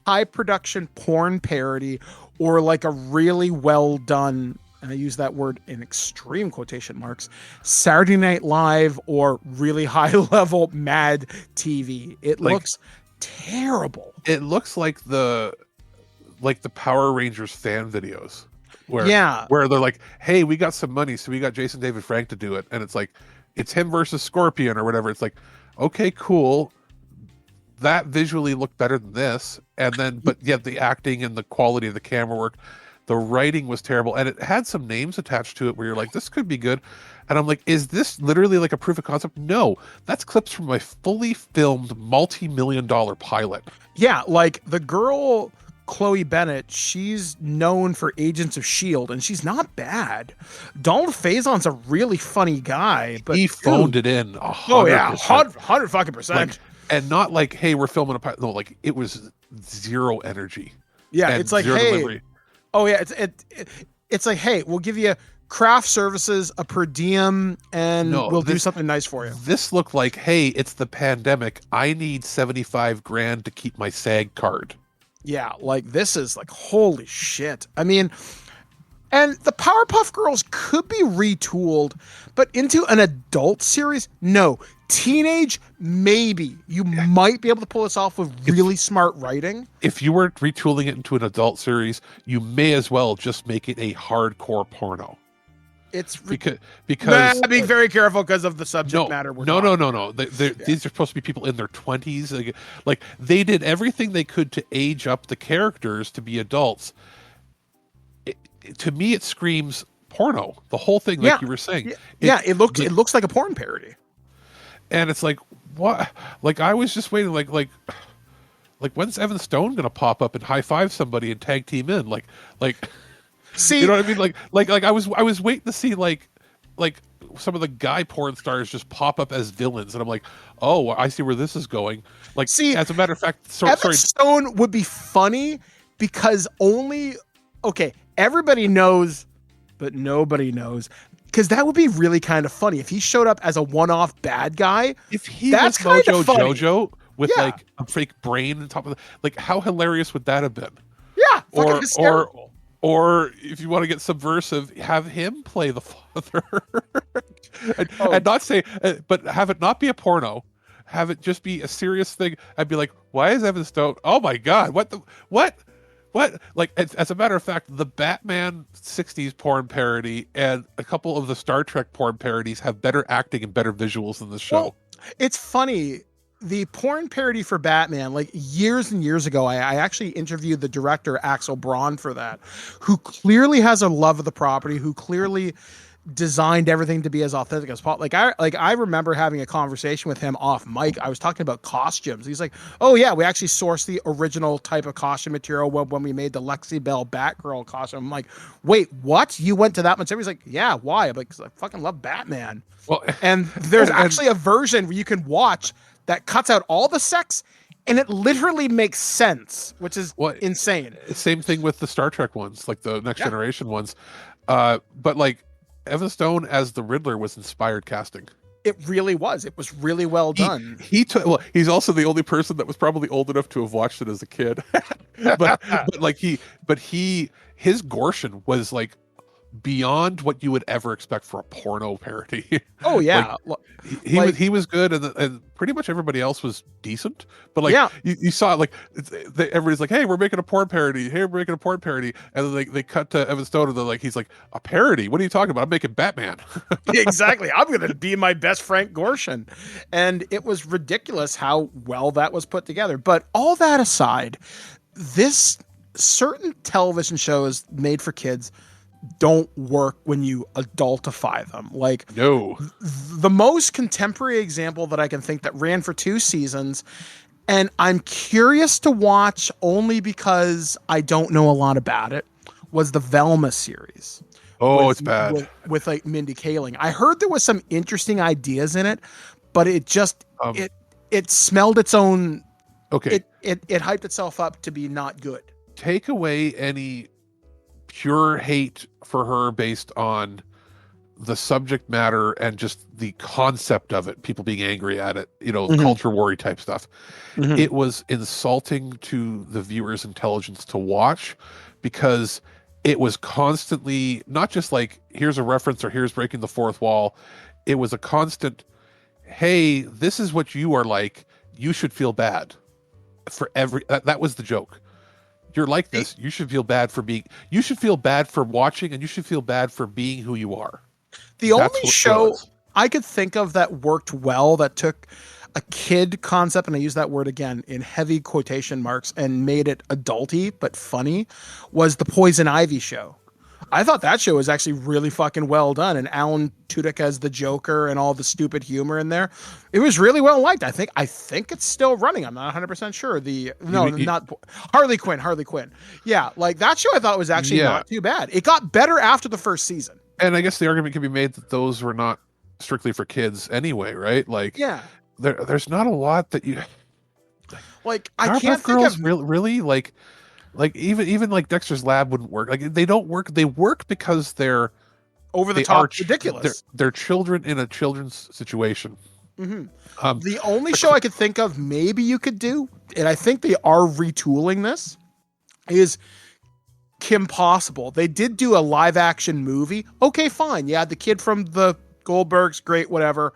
high production porn parody, or like a really well done, and I use that word in extreme quotation marks, Saturday Night Live or really high level Mad TV. It looks terrible. It looks like the Power Rangers fan videos where they're like, hey, we got some money, so we got Jason David Frank to do it, and it's like it's him versus Scorpion or whatever. It's like, okay, cool, that visually looked better than this. And then but yet the acting and the quality of the camera work, the writing was terrible, and it had some names attached to it where you're like, this could be good. And I'm like, is this literally like a proof of concept? No, that's clips from a fully filmed multi-million-dollar pilot. Yeah, like the girl Chloe Bennett, she's known for Agents of S.H.I.E.L.D., and she's not bad. Donald Faison's a really funny guy, but he phoned it in 100%. Oh yeah, 100 fucking percent. And not like, hey, we're filming a pilot. No, like it was zero energy. Yeah, it's like, hey, delivery. Oh yeah, it's like, hey, we'll give you craft services, a per diem, and we'll do something nice for you. This looked like, hey, it's the pandemic. I need $75,000 to keep my SAG card. Yeah, like this is like, holy shit. I mean, and the Powerpuff Girls could be retooled, but into an adult series? No. Teenage, maybe. You might be able to pull this off with really smart writing. If you were retooling it into an adult series, you may as well just make it a hardcore porno. It's because being very careful because of the subject matter. No. These are supposed to be people in their 20s. Like they did everything they could to age up the characters to be adults. To me, it screams porno. The whole thing, like you were saying. It looks like a porn parody. And it's like, what? Like I was just waiting, like when's Evan Stone gonna pop up and high five somebody and tag team in? Like, see, you know what I mean? Like I was waiting to see like some of the guy porn stars just pop up as villains, and I'm like, oh, I see where this is going. Like, see, as a matter of fact, Evan Stone would be funny because everybody knows, but nobody knows. Because that would be really kind of funny if he showed up as a one-off bad guy. If he was Mojo Jojo with like a fake brain on top of how hilarious would that have been? Yeah, fucking hysterical. Or if you want to get subversive, have him play the father, and not say, but have it not be a porno, have it just be a serious thing. I'd be like, why is Evan Stone? Oh my God, what? Like, as a matter of fact, the Batman '60s porn parody and a couple of the Star Trek porn parodies have better acting and better visuals than the show. Well, it's funny. The porn parody for Batman, like years and years ago, I actually interviewed the director Axel Braun for that, who clearly has a love of the property, who clearly designed everything to be as authentic as possible. I remember having a conversation with him off mic. I was talking about costumes. He's like, "Oh yeah, we actually sourced the original type of costume material when we made the Lexi Bell Batgirl costume." I'm like, "Wait, what? You went to that much?" He's like, "Yeah, why?" I'm like, "'Cause I fucking love Batman." Well, and there's actually a version where you can watch that cuts out all the sex, and it literally makes sense, which is insane. Same thing with the Star Trek ones, like the Next Generation ones. But like Evan Stone as the Riddler was inspired casting. It really was. It was really well done. He's also the only person that was probably old enough to have watched it as a kid. but his Gorshin was like beyond what you would ever expect for a porno parody. Oh yeah, he was good, and pretty much everybody else was decent. But like you saw like everybody's like, "Hey, we're making a porn parody. Hey, we're making a porn parody," and then they cut to Evan Stone, and they're like, he's like, "A parody? What are you talking about? I'm making Batman." Exactly. I'm gonna be my best Frank Gorshin, and it was ridiculous how well that was put together. But all that aside, this certain television shows made for kids don't work when you adultify them. Like, no, the most contemporary example that I can think that ran for 2 seasons, and I'm curious to watch only because I don't know a lot about it, was the Velma series. It's bad. With like Mindy Kaling. I heard there was some interesting ideas in it, but it just it smelled its own. Okay. It hyped itself up to be not good. Take away any pure hate for her based on the subject matter and just the concept of it, people being angry at it, culture war type stuff. It was insulting to the viewer's intelligence to watch, because it was constantly not just like, here's a reference or here's breaking the fourth wall. It was a constant, hey, this is what you are like, you should feel bad for that was the joke. You're like this. You should feel bad for watching, and you should feel bad for being who you are. The only show I could think of that worked well, that took a kid concept, and I use that word again in heavy quotation marks, and made it adulty but funny, was the Poison Ivy show. I thought that show was actually really fucking well done, and Alan Tudyk as the Joker and all the stupid humor in there. It was really well liked. I think it's still running. I'm not 100% sure. Not Harley Quinn. Yeah, like that show I thought was actually not too bad. It got better after the first season. And I guess the argument can be made that those were not strictly for kids anyway, right? Like, there's not a lot that you like. I can't think girls of really like even like Dexter's Lab wouldn't work. Like, they don't work. They work because they're over the top, ridiculous. They're children in a children's situation. Mm-hmm. The only show I could think of maybe you could do, and I think they are retooling this, is Kim Possible. They did do a live action movie. Okay, fine. Yeah, the kid from the Goldbergs, great, whatever.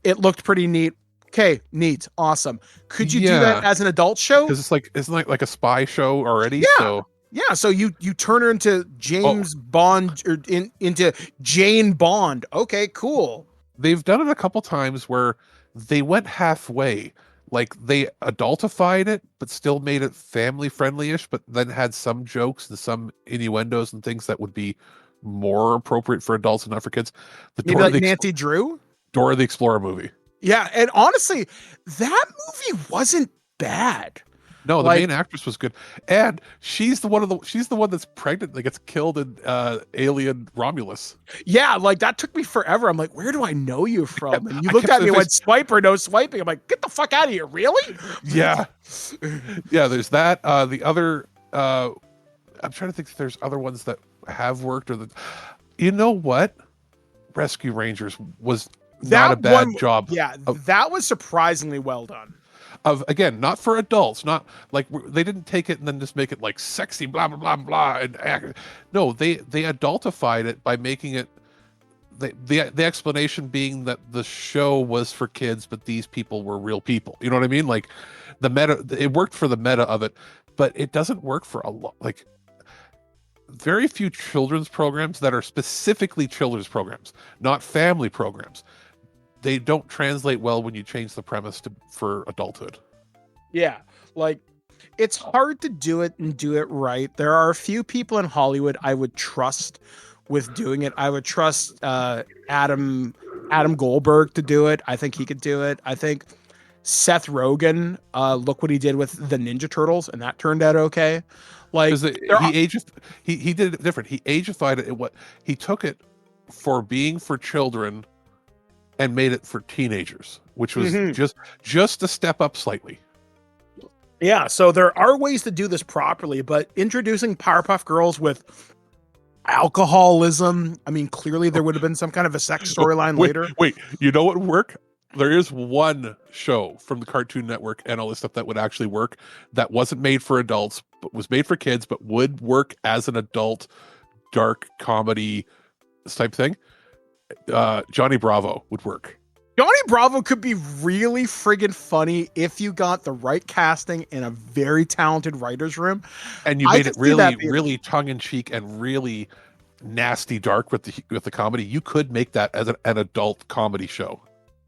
It looked pretty neat. Okay, neat, awesome. Could you do that as an adult show? Because isn't it like a spy show already? Yeah. So you turn her into James Bond, or into Jane Bond. Okay, cool. They've done it a couple times where they went halfway. Like, they adultified it, but still made it family friendly-ish, but then had some jokes and some innuendos and things that would be more appropriate for adults and not for kids. Maybe like Nancy Drew? Dora the Explorer movie. Yeah, and honestly, that movie wasn't bad. No, the main actress was good, and she's the one that's pregnant that gets killed in Alien Romulus. Yeah, like that took me forever. I'm like, where do I know you from? And you looked at me and went, swipe or no swiping. I'm like, get the fuck out of here, really? Yeah, yeah. There's that. The other, I'm trying to think if there's other ones that have worked you know what? Rescue Rangers was not a bad job. Yeah, that was surprisingly well done. of again, not for adults, not like they didn't take it and then just make it like sexy, blah blah blah blah. And no, they adultified it by making it. The explanation being that the show was for kids, but these people were real people. You know what I mean? Like the meta, it worked for the meta of it, but it doesn't work for a lot. Like very few children's programs that are specifically children's programs, not family programs. They don't translate well when you change the premise for adulthood. Yeah, like it's hard to do it and do it right. There are a few people in Hollywood I would trust with doing it. I would trust Adam Goldberg to do it. I think he could do it. I think Seth Rogen, look what he did with the Ninja Turtles, and that turned out okay. Like he did it different. He ageified it. He took it for being for children and made it for teenagers, which was just a step up slightly. Yeah, so there are ways to do this properly, but introducing Powerpuff Girls with alcoholism, I mean, clearly there would have been some kind of a sex storyline later. Wait, you know what would work? There is one show from the Cartoon Network and all this stuff that would actually work that wasn't made for adults, but was made for kids, but would work as an adult dark comedy type thing. Johnny Bravo would work. Johnny Bravo could be really friggin' funny if you got the right casting in a very talented writer's room. And you made it really tongue-in-cheek and really nasty dark with the comedy. You could make that as an adult comedy show.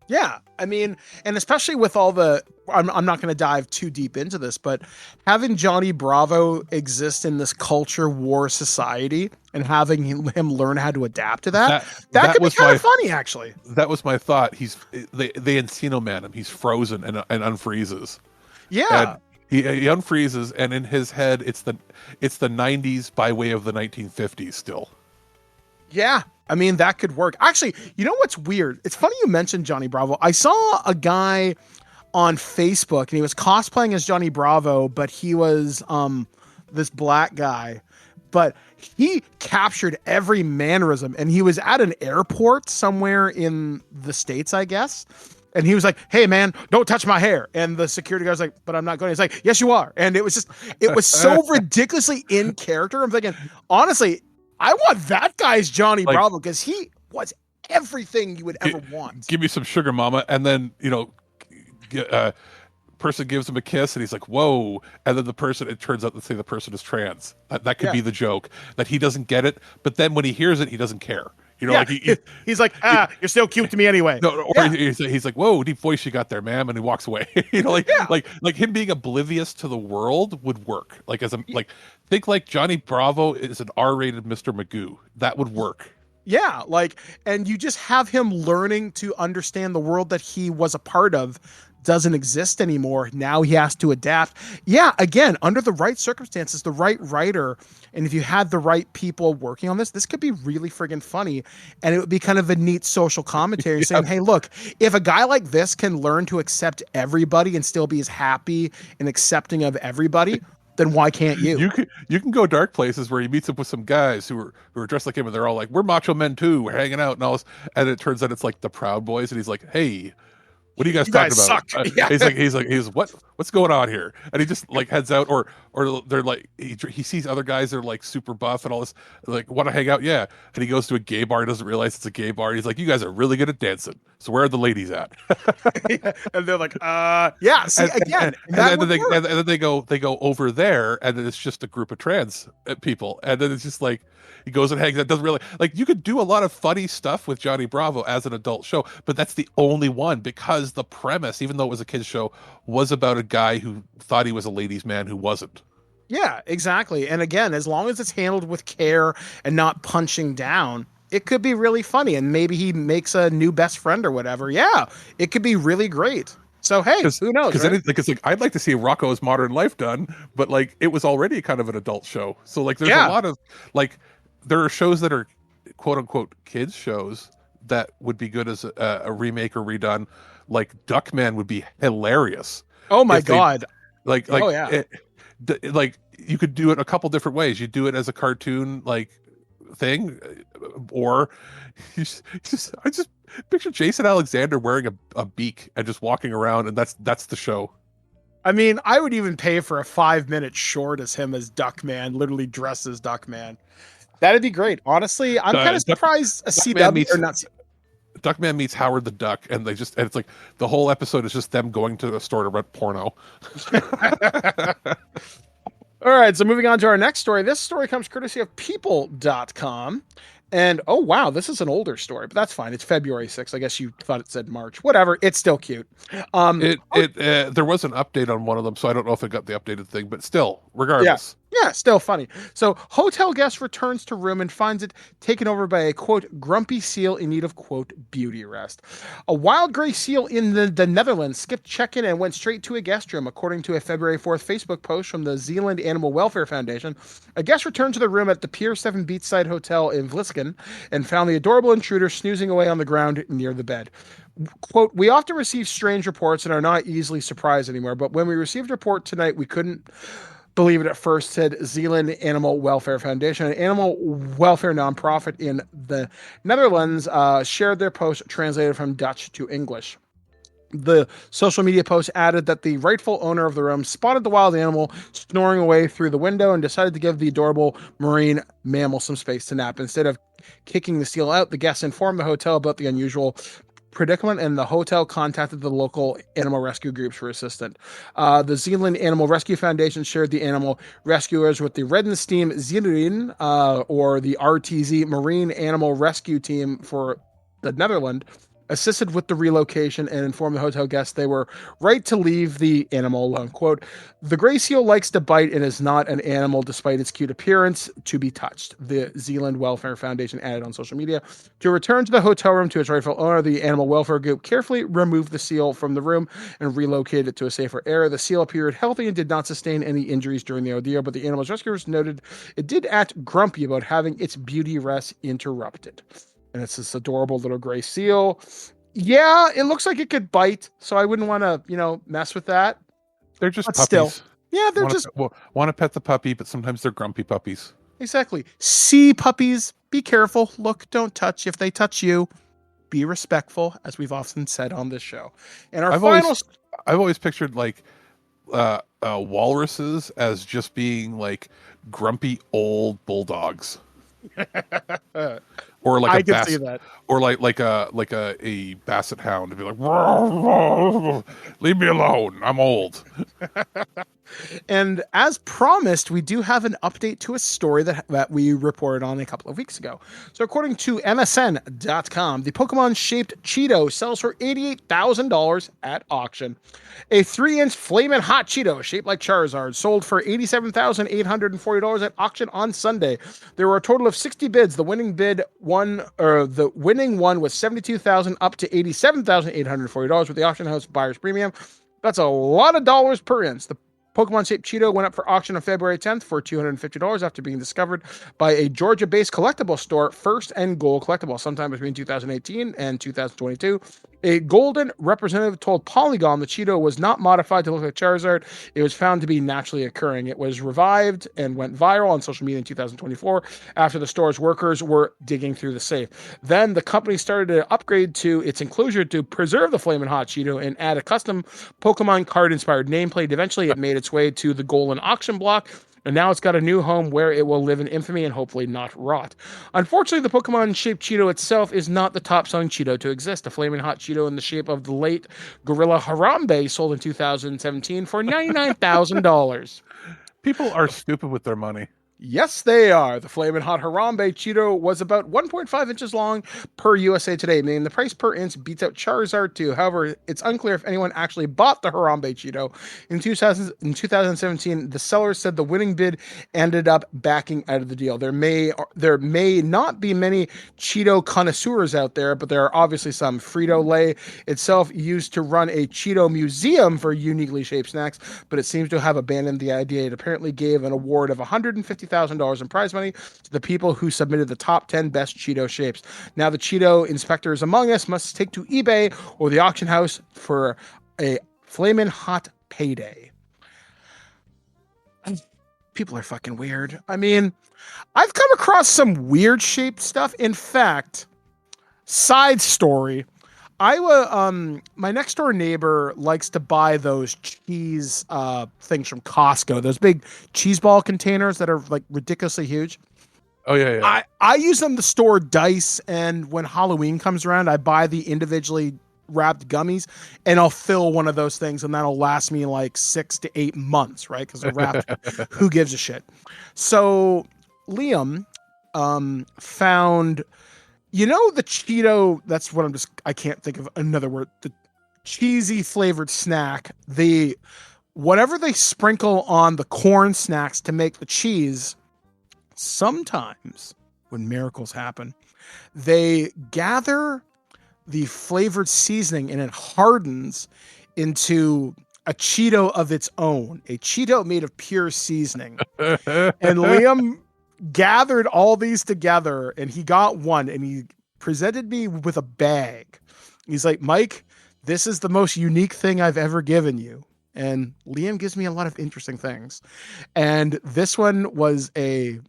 Yeah, I mean, and especially with all the, I'm not going to dive too deep into this, but having Johnny Bravo exist in this culture war society and having him learn how to adapt to that could be kind of funny, actually. That was my thought. They Encino Man him. He's frozen and unfreezes. Yeah. And he unfreezes, and in his head, it's the 90s by way of the 1950s still. Yeah. I mean, that could work. Actually, you know what's weird? It's funny you mentioned Johnny Bravo. I saw a guy on Facebook and he was cosplaying as Johnny Bravo, but he was this black guy. But he captured every mannerism, and he was at an airport somewhere in the States, I guess. And he was like, "Hey man, don't touch my hair." And the security guard's like, "But I'm not going." He's like, "Yes, you are." And it was so ridiculously in character. I'm thinking, honestly, I want that guy's Johnny Bravo because he was everything you would ever want. Give me some sugar, mama. And then, person gives him a kiss and he's like, whoa. And then it turns out the person is trans. That could be the joke, that he doesn't get it. But then when he hears it, he doesn't care. He's like, you're still cute to me anyway. No, he's like, whoa, deep voice you got there, ma'am, and he walks away. Like him being oblivious to the world would work. Think like Johnny Bravo is an R-rated Mr. Magoo. That would work. Yeah, and you just have him learning to understand the world that he was a part of doesn't exist anymore. Now he has to adapt. Yeah, again, under the right circumstances, the right writer, and if you had the right people working on this could be really friggin' funny, and it would be kind of a neat social commentary saying, hey, look, if a guy like this can learn to accept everybody and still be as happy and accepting of everybody, then why can't you? You can go dark places where he meets up with some guys who are dressed like him, and they're all like, we're macho men too, we're hanging out and all this, and it turns out it's like the Proud Boys, and he's like, hey, what are you guys talking about? He's like, what's going on here? And he just like heads out, or they're like, he sees other guys that are like super buff and all this, like, want to hang out? Yeah. And he goes to a gay bar, doesn't realize it's a gay bar. He's like, you guys are really good at dancing. So where are the ladies at? And they're like, yeah. See, again, and then they go over there, and then it's just a group of trans people, and then it's just like, he goes and hangs out, doesn't really, like, you could do a lot of funny stuff with Johnny Bravo as an adult show, but that's the only one, because the premise, even though it was a kid's show, was about a guy who thought he was a ladies' man who wasn't. Yeah, exactly. And again, as long as it's handled with care and not punching down, it could be really funny. And maybe he makes a new best friend or whatever. Yeah, it could be really great. So, hey, who knows? Because right? I'd like to see Rocco's Modern Life done, but like, it was already kind of an adult show. So like, there's a lot of like, there are shows that are quote unquote kids shows that would be good as a remake or redone. Like Duckman would be hilarious. Oh my God. Like you could do it a couple different ways. You do it as a cartoon like thing, or I just picture Jason Alexander wearing a beak and just walking around, and that's the show. I mean, I would even pay for a 5-minute short as him as Duckman, literally dressed as Duckman. That'd be great. Honestly, I'm kind of surprised a CW or not. Duckman meets Howard the Duck, and it's like the whole episode is just them going to the store to rent porno. All right, so moving on to our next story. This story comes courtesy of people.com. And oh wow, this is an older story, but that's fine. It's February 6th. I guess you thought it said March. Whatever. It's still cute. There was an update on one of them, so I don't know if it got the updated thing, but still, regardless. Yeah, still funny. So, hotel guest returns to room and finds it taken over by a, quote, grumpy seal in need of, quote, beauty rest. A wild gray seal in the Netherlands skipped check-in and went straight to a guest room, according to a February 4th Facebook post from the Zealand Animal Welfare Foundation. A guest returned to the room at the Pier 7 Beachside Hotel in Vlissingen and found the adorable intruder snoozing away on the ground near the bed. Quote, we often receive strange reports and are not easily surprised anymore, but when we received a report tonight, we couldn't believe it at first, said Zealand Animal Welfare Foundation, an animal welfare nonprofit in the Netherlands, shared their post translated from Dutch to English. The social media post added that the rightful owner of the room spotted the wild animal snoring away through the window and decided to give the adorable marine mammal some space to nap. Instead of kicking the seal out, the guests informed the hotel about the unusual predicament, and the hotel contacted the local animal rescue groups for assistance. The Zealand Animal Rescue Foundation shared the animal rescuers with the Reddensteam Zeeland, or the RTZ Marine Animal Rescue Team for the Netherlands, assisted with the relocation and informed the hotel guests they were right to leave the animal alone. Quote, the gray seal likes to bite and is not an animal despite its cute appearance to be touched, the Zealand Welfare Foundation added on social media. To return to the hotel room to its rightful owner, the animal welfare group carefully removed the seal from the room and relocated it to a safer area. The seal appeared healthy and did not sustain any injuries during the ordeal, but the animal's rescuers noted it did act grumpy about having its beauty rest interrupted. And it's this adorable little gray seal. Yeah, it looks like it could bite, so I wouldn't want to, mess with that. They're just puppies. Still, yeah, they're want to pet the puppy, but sometimes they're grumpy puppies. Exactly. See puppies, be careful. Look, don't touch. If they touch you, be respectful, as we've often said on this show. And I've always pictured like walruses as just being like grumpy old bulldogs. Or like I can see that. Or like a basset hound to be like, "Roar, roar, leave me alone, I'm old." And as promised, we do have an update to a story that we reported on a couple of weeks ago. So according to MSN.com, the Pokemon-shaped Cheeto sells for $88,000 at auction. A 3-inch Flamin' Hot Cheeto shaped like Charizard sold for $87,840 at auction on Sunday. There were a total of 60 bids. The winning one was $72,000 up to $87,840 with the auction house buyer's premium. That's a lot of dollars per inch. The Pokemon-shaped Cheeto went up for auction on February 10th for $250 after being discovered by a Georgia-based collectible store, First and Gold Collectible, sometime between 2018 and 2022. A Golden representative told Polygon the Cheeto was not modified to look like Charizard. It was found to be naturally occurring. It was revived and went viral on social media in 2024 after the store's workers were digging through the safe. Then the company started to upgrade to its enclosure to preserve the Flamin' Hot Cheeto and add a custom Pokemon card-inspired nameplate. Eventually, it made its way to the Golden auction block, and now it's got a new home where it will live in infamy and hopefully not rot. Unfortunately, the Pokemon-shaped Cheeto itself is not the top-selling Cheeto to exist. A Flamin' Hot Cheeto in the shape of the late Gorilla Harambe sold in 2017 for $99,000. People are stupid with their money. Yes, they are. The Flamin' Hot Harambe Cheeto was about 1.5 inches long per USA Today, meaning the price per inch beats out Charizard 2. However, it's unclear if anyone actually bought the Harambe Cheeto. In 2017, the sellers said the winning bid ended up backing out of the deal. There may not be many Cheeto connoisseurs out there, but there are obviously some. Frito-Lay itself used to run a Cheeto museum for uniquely shaped snacks, but it seems to have abandoned the idea. It apparently gave an award of $150,000 in prize money to the people who submitted the top 10 best Cheeto shapes. Now the Cheeto inspectors among us must take to eBay or the auction house for a Flamin' Hot payday. People are fucking weird. I mean, I've come across some weird shaped stuff. In fact, side story, my next door neighbor likes to buy those cheese things from Costco, those big cheese ball containers that are like ridiculously huge. Oh yeah. I use them to store dice, and when Halloween comes around, I buy the individually wrapped gummies, and I'll fill one of those things, and that'll last me like 6 to 8 months, right? Because they're wrapped. Who gives a shit? So Liam found, you know, the Cheeto. That's what I can't think of another word. The cheesy flavored snack. Whatever they sprinkle on the corn snacks to make the cheese. Sometimes when miracles happen, they gather the flavored seasoning and it hardens into a Cheeto of its own, a Cheeto made of pure seasoning. And Liam gathered all these together, and he got one, and he presented me with a bag. He's like, Mike, this is the most unique thing I've ever given you. And Liam gives me a lot of interesting things. And this one was a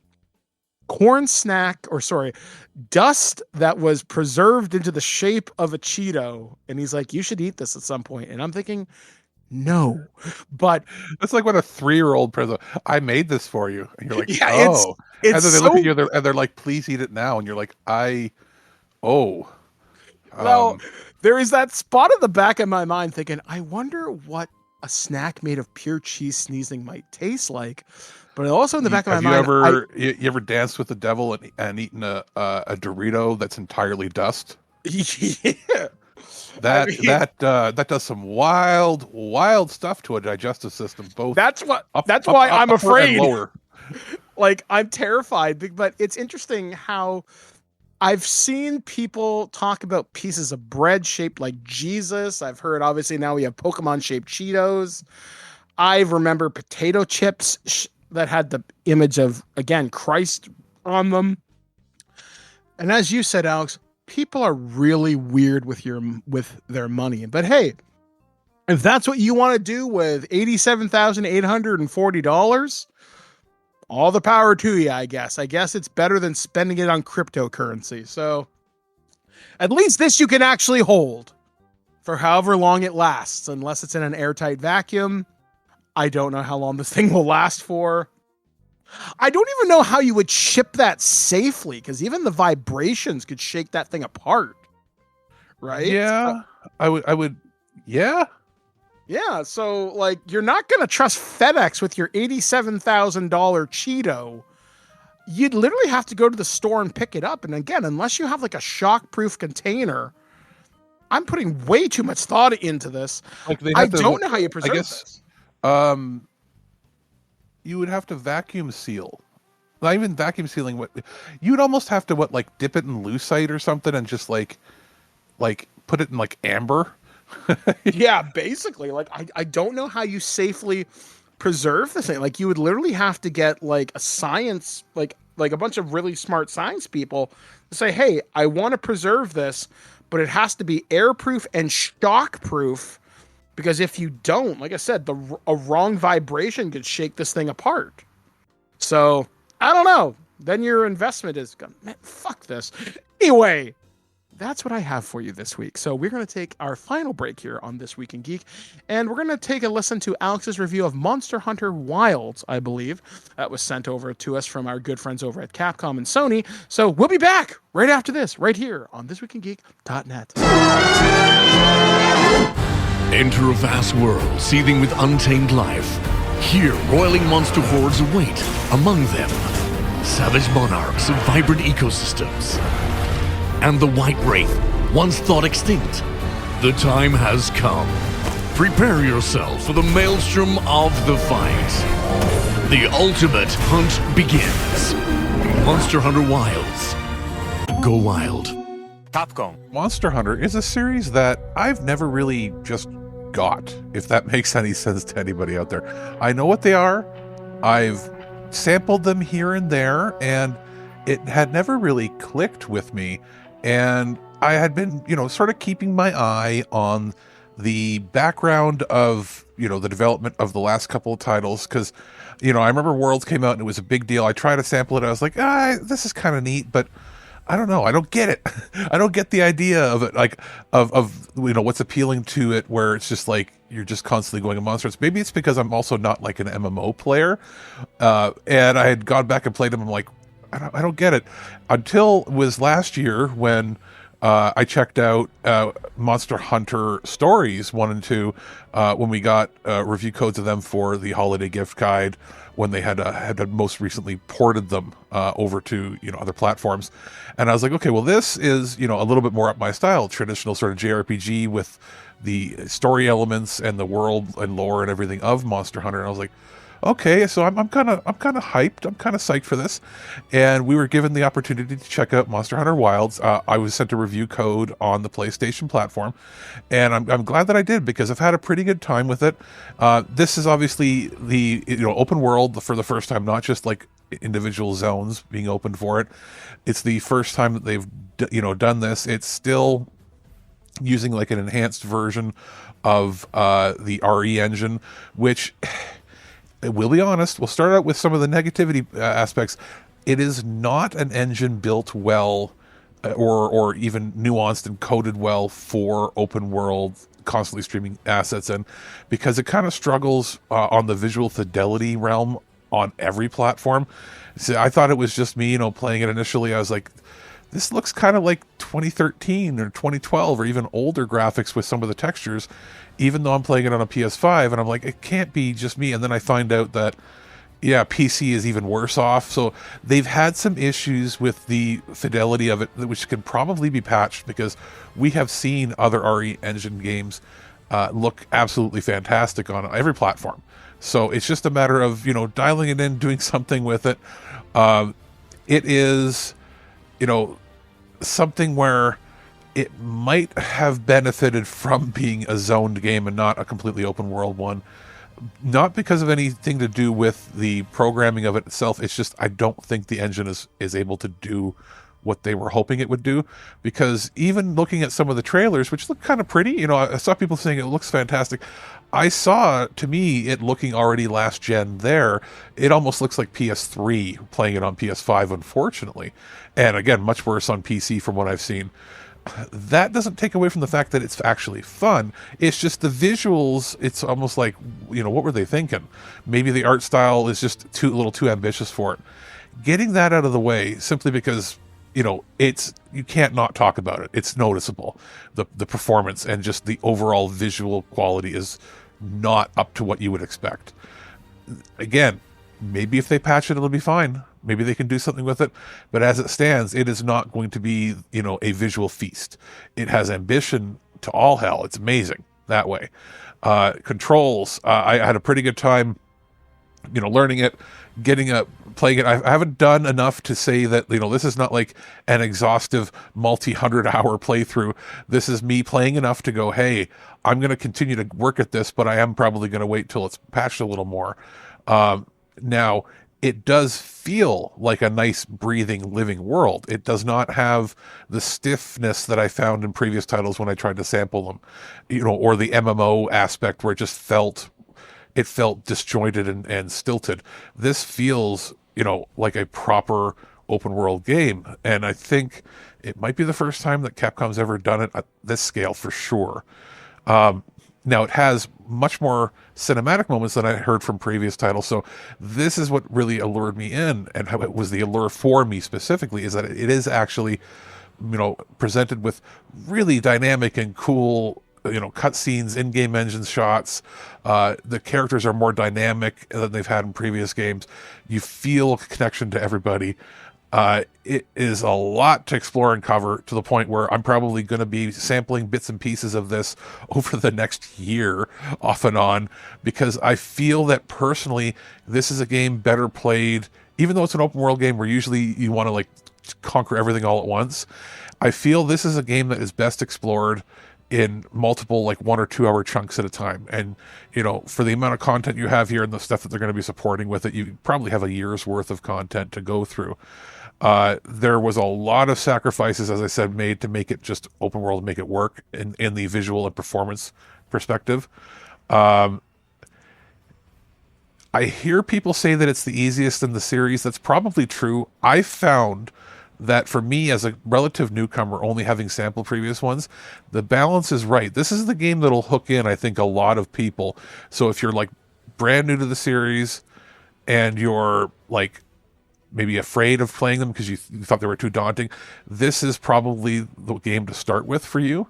dust that was preserved into the shape of a Cheeto. And he's like, you should eat this at some point. And I'm thinking, no, but it's like when a 3-year-old present, I made this for you. And you're like, yeah, oh, it's and then they look at you and they're like, please eat it now. And you're like, well, there is that spot in the back of my mind thinking, I wonder what a snack made of pure cheese sneezing might taste like. But also in the back of my mind, you ever danced with the devil and eaten a Dorito that's entirely dust? Yeah, that does some wild stuff to a digestive system. Both. That's why I'm afraid. Lower. Like, I'm terrified. But it's interesting how I've seen people talk about pieces of bread shaped like Jesus. I've heard, obviously, now we have Pokemon shaped Cheetos. I remember potato chips that had the image of, again, Christ on them. And as you said, Alex, people are really weird with their money. But hey, if that's what you want to do with $87,840, all the power to you, I guess. I guess it's better than spending it on cryptocurrency. So at least this you can actually hold for however long it lasts, unless it's in an airtight vacuum. I don't know how long this thing will last for. I don't even know how you would ship that safely, because even the vibrations could shake that thing apart. Right? Yeah. I would. Yeah. Yeah. So, like, you're not going to trust FedEx with your $87,000 Cheeto. You'd literally have to go to the store and pick it up. And again, unless you have like a shock-proof container, I'm putting way too much thought into this. Like, I don't know how you preserve this. You would have to vacuum seal. Not even vacuum sealing. What you'd almost have to dip it in lucite or something and just like put it in like amber. Yeah, basically. Like, I don't know how you safely preserve this thing. Like, you would literally have to get like a science, like a bunch of really smart science people to say, hey, I want to preserve this, but it has to be airproof and shockproof. Because if you don't, like I said, a wrong vibration could shake this thing apart. So, I don't know. Then your investment is gone. Man, fuck this. Anyway, that's what I have for you this week. So we're going to take our final break here on This Week in Geek. And we're going to take a listen to Alex's review of Monster Hunter Wilds, I believe. That was sent over to us from our good friends over at Capcom and Sony. So we'll be back right after this, right here on thisweekingeek.net. Enter a vast world seething with untamed life. Here, roiling monster hordes await. Among them, savage monarchs of vibrant ecosystems. And the White Wraith, once thought extinct. The time has come. Prepare yourself for the maelstrom of the fight. The ultimate hunt begins. Monster Hunter Wilds. Go wild. Capcom. Monster Hunter is a series that I've never really just got, if that makes any sense to anybody out there. I know what they are. I've sampled them here and there, and it had never really clicked with me. And I had been, sort of keeping my eye on the background of, the development of the last couple of titles. Because, I remember Worlds came out and it was a big deal. I tried to sample it. I was like, this is kind of neat. But I don't know. I don't get it. I don't get the idea of it, like of what's appealing to it, where it's just like you're just constantly going to monsters. Maybe it's because I'm also not like an MMO player, and I had gone back and played them. I'm like, I don't get it. Until it was last year when I checked out Monster Hunter Stories 1 and 2 when we got review codes of them for the holiday gift guide, when they had most recently ported them over to other platforms. And I was like, okay, well, this is a little bit more up my style, traditional sort of JRPG with the story elements and the world and lore and everything of Monster Hunter. And I was like, okay, so I'm kind of hyped. I'm kind of psyched for this. And we were given the opportunity to check out Monster Hunter Wilds. I was sent a review code on the PlayStation platform, and I'm glad that I did, because I've had a pretty good time with it. This is obviously the open world for the first time, not just like individual zones being opened for it. It's the first time that they've done this. It's still using like an enhanced version of the RE engine, which, we'll be honest, we'll start out with some of the negativity aspects. It is not an engine built well or even nuanced and coded well for open world constantly streaming assets in, because it kind of struggles on the visual fidelity realm on every platform. So I thought it was just me, playing it initially. I was like, this looks kind of like 2013 or 2012 or even older graphics with some of the textures, even though I'm playing it on a PS5. And I'm like, it can't be just me. And then I find out that, yeah, PC is even worse off. So they've had some issues with the fidelity of it, which can probably be patched, because we have seen other RE engine games look absolutely fantastic on every platform. So it's just a matter of, dialing it in, doing something with it. It is, something where it might have benefited from being a zoned game and not a completely open world one. Not because of anything to do with the programming of it itself. It's just, I don't think the engine is able to do what they were hoping it would do, because even looking at some of the trailers, which look kind of pretty, I saw people saying it looks fantastic. I saw, to me, it looking already last gen there. It almost looks like PS3 playing it on PS5, unfortunately. And again, much worse on PC from what I've seen. That doesn't take away from the fact that it's actually fun. It's just the visuals, it's almost like, what were they thinking? Maybe the art style is just a little too ambitious for it. Getting that out of the way, simply because, you can't not talk about it. It's noticeable. The performance and just the overall visual quality is not up to what you would expect. Again, maybe if they patch it, it'll be fine. Maybe they can do something with it. But as it stands, it is not going to be, a visual feast. It has ambition to all hell. It's amazing that way. Controls, I had a pretty good time, learning it, playing it. I haven't done enough to say that, this is not like an exhaustive multi-100-hour playthrough. This is me playing enough to go, hey, I'm going to continue to work at this, but I am probably going to wait till it's patched a little more. Now, it does feel like a nice, breathing, living world. It does not have the stiffness that I found in previous titles when I tried to sample them, or the MMO aspect where it felt disjointed and stilted. This feels, like a proper open world game. And I think it might be the first time that Capcom's ever done it at this scale, for sure. Now, it has much more cinematic moments than I heard from previous titles. So this is what really allured me in, and how it was the allure for me specifically, is that it is actually, presented with really dynamic and cool, cutscenes, in-game engine shots. The characters are more dynamic than they've had in previous games. You feel a connection to everybody. It is a lot to explore and cover, to the point where I'm probably going to be sampling bits and pieces of this over the next year, off and on, because I feel that personally, this is a game better played, even though it's an open world game where usually you want to conquer everything all at once. I feel this is a game that is best explored in multiple 1 or 2 hour chunks at a time. And for the amount of content you have here and the stuff that they're going to be supporting with it, you probably have a year's worth of content to go through. There was a lot of sacrifices, as I said, made to make it just open world and make it work in the visual and performance perspective. I hear people say that it's the easiest in the series. That's probably true. I found that for me as a relative newcomer, only having sampled previous ones, the balance is right. This is the game that'll hook in, I think, a lot of people. So if you're like brand new to the series and you're like maybe afraid of playing them because you thought they were too daunting, this is probably the game to start with for you.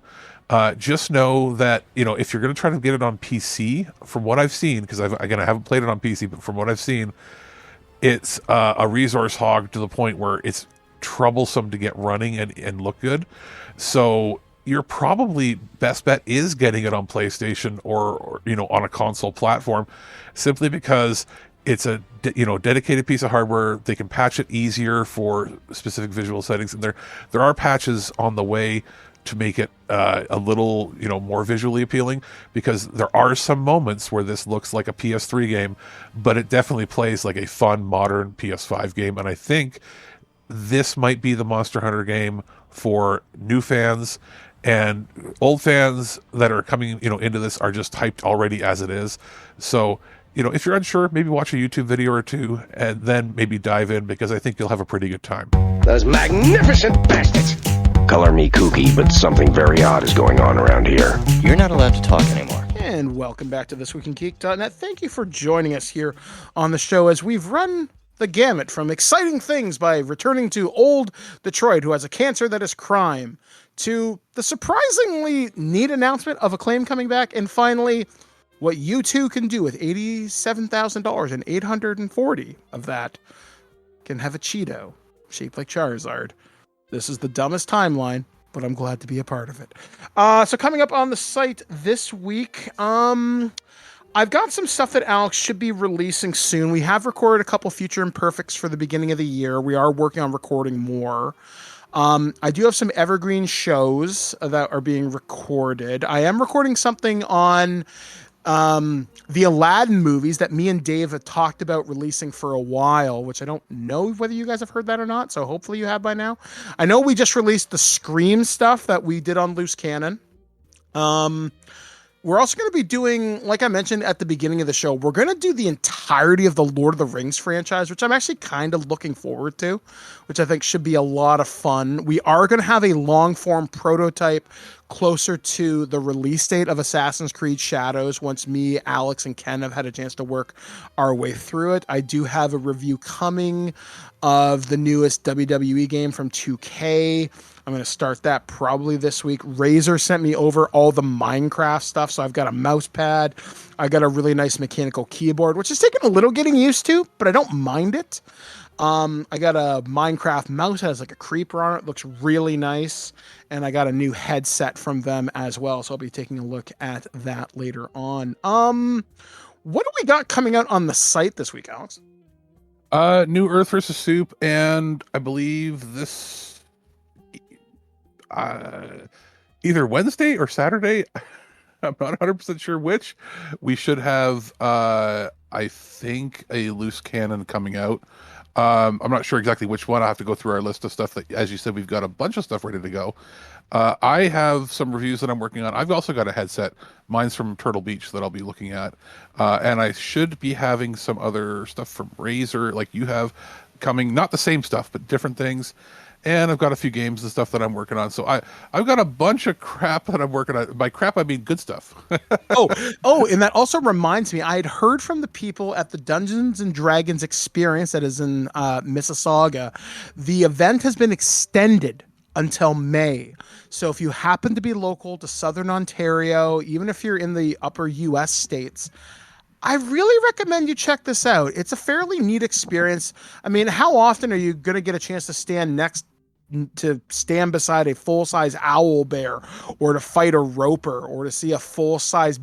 Just know that, if you're going to try to get it on PC, from what I've seen, because I haven't played it on PC, but from what I've seen, it's a resource hog to the point where it's troublesome to get running and look good. So your probably best bet is getting it on PlayStation or on a console platform, simply because it's a dedicated piece of hardware. They can patch it easier for specific visual settings, and there are patches on the way to make it a little more visually appealing, because there are some moments where this looks like a PS3 game, but it definitely plays like a fun modern PS5 game. And I think this might be the Monster Hunter game for new fans, and old fans that are coming into this are just hyped already as it is. So if you're unsure, maybe watch a YouTube video or two and then maybe dive in, because I think you'll have a pretty good time. Those magnificent bastards! Color me kooky, but something very odd is going on around here. You're not allowed to talk anymore. And welcome back to This Week in Geek.net. Thank you for joining us here on the show as we've run the gamut from exciting things by returning to old Detroit, who has a cancer that is crime, to the surprisingly neat announcement of Acclaim coming back, and finally, what you two can do with $87,000 and 840 of that can have a Cheeto shaped like Charizard. This is the dumbest timeline, but I'm glad to be a part of it. So coming up on the site this week, I've got some stuff that Alex should be releasing soon. We have recorded a couple Future Imperfects for the beginning of the year. We are working on recording more. I do have some evergreen shows that are being recorded. I am recording something on the Aladdin movies that me and Dave have talked about releasing for a while, which I don't know whether you guys have heard that or not, so hopefully you have by now. I know we just released the Scream stuff that we did on Loose Cannon. We're also going to be doing, like I mentioned at the beginning of the show, we're going to do the entirety of the Lord of the Rings franchise, which I'm actually kind of looking forward to, which I think should be a lot of fun. We are going to have a long-form prototype closer to the release date of Assassin's Creed Shadows once me, Alex, and Ken have had a chance to work our way through it. I do have a review coming of the newest WWE game from 2K. I'm going to start that probably this week. Razer sent me over all the Minecraft stuff, so I've got a mouse pad. I got a really nice mechanical keyboard, which is taking a little getting used to, but I don't mind it. I got a Minecraft mouse that has like a creeper on it. Looks really nice. And I got a new headset from them as well. So I'll be taking a look at that later on. What do we got coming out on the site this week, Alex? New Earth vs. Soup, and I believe this either Wednesday or Saturday. I'm not 100% sure which. We should have, I think, a Loose Cannon coming out. I'm not sure exactly which one. I'll have to go through our list of stuff that, as you said, we've got a bunch of stuff ready to go. I have some reviews that I'm working on. I've also got a headset. Mine's from Turtle Beach that I'll be looking at. And I should be having some other stuff from Razer, like you have, coming. Not the same stuff, but different things. And I've got a few games and stuff that I'm working on. So I've got a bunch of crap that I'm working on. By crap, I mean good stuff. Oh, and that also reminds me, I had heard from the people at the Dungeons and Dragons Experience that is in Mississauga. The event has been extended until May. So if you happen to be local to Southern Ontario, even if you're in the upper US states, I really recommend you check this out. It's a fairly neat experience. I mean, how often are you going to get a chance to stand beside a full-size owl bear, or to fight a roper, or to see a full-size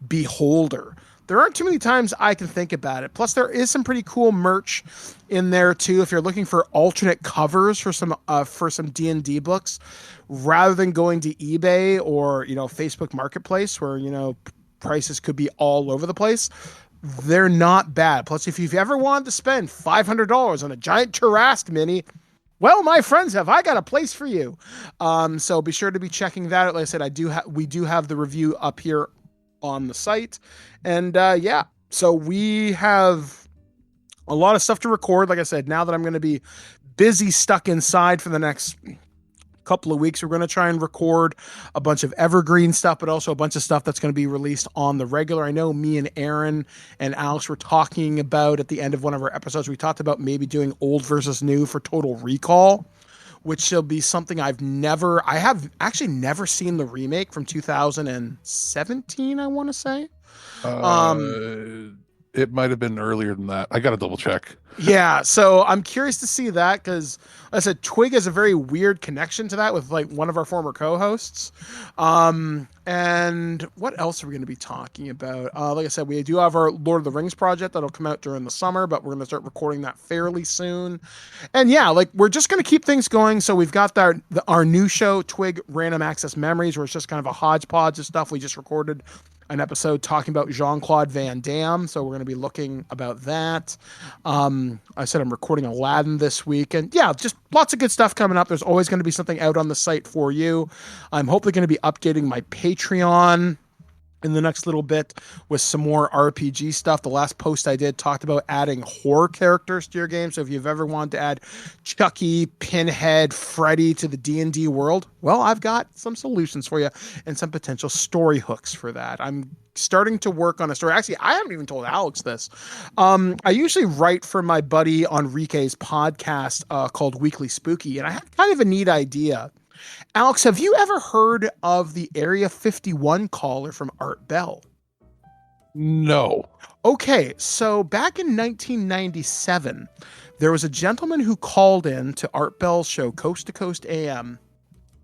beholder? There aren't too many times I can think about it. Plus, there is some pretty cool merch in there too. If you're looking for alternate covers for some D&D books, rather than going to eBay or Facebook Marketplace, where prices could be all over the place, they're not bad. Plus, if you've ever wanted to spend $500 on a giant Tarrasque mini, well, my friends, have I got a place for you. So be sure to be checking that out. Like I said, we do have the review up here on the site. And so we have a lot of stuff to record. Like I said, now that I'm going to be busy stuck inside for the next couple of weeks. We're going to try and record a bunch of evergreen stuff, but also a bunch of stuff that's going to be released on the regular. I know me and Aaron and Alex were talking about at the end of one of our episodes, we talked about maybe doing old versus new for Total Recall, which shall be something I have actually never seen the remake from 2017, I want to say. It might have been earlier than that. I got to double check. Yeah, so I'm curious to see that because, like I said, Twig has a very weird connection to that with like one of our former co-hosts. And what else are we going to be talking about? Like I said, we do have our Lord of the Rings project that'll come out during the summer, but we're going to start recording that fairly soon. And yeah, like we're just going to keep things going. So we've got our new show, Twig Random Access Memories, where it's just kind of a hodgepodge of stuff. We just recorded an episode talking about Jean-Claude Van Damme, so we're going to be looking about that. I said I'm recording Aladdin this week, and yeah, just lots of good stuff coming up. There's always going to be something out on the site for you. I'm hopefully going to be updating my Patreon in the next little bit with some more RPG stuff. The last post I did talked about adding horror characters to your game. So if you've ever wanted to add Chucky, Pinhead, Freddy to the D&D world, well, I've got some solutions for you and some potential story hooks for that. I'm starting to work on a story. Actually, I haven't even told Alex this. I usually write for my buddy Enrique's podcast called Weekly Spooky, and I had kind of a neat idea. Alex, have you ever heard of the Area 51 caller from Art Bell? No. Okay, so back in 1997, there was a gentleman who called in to Art Bell's show, Coast to Coast AM,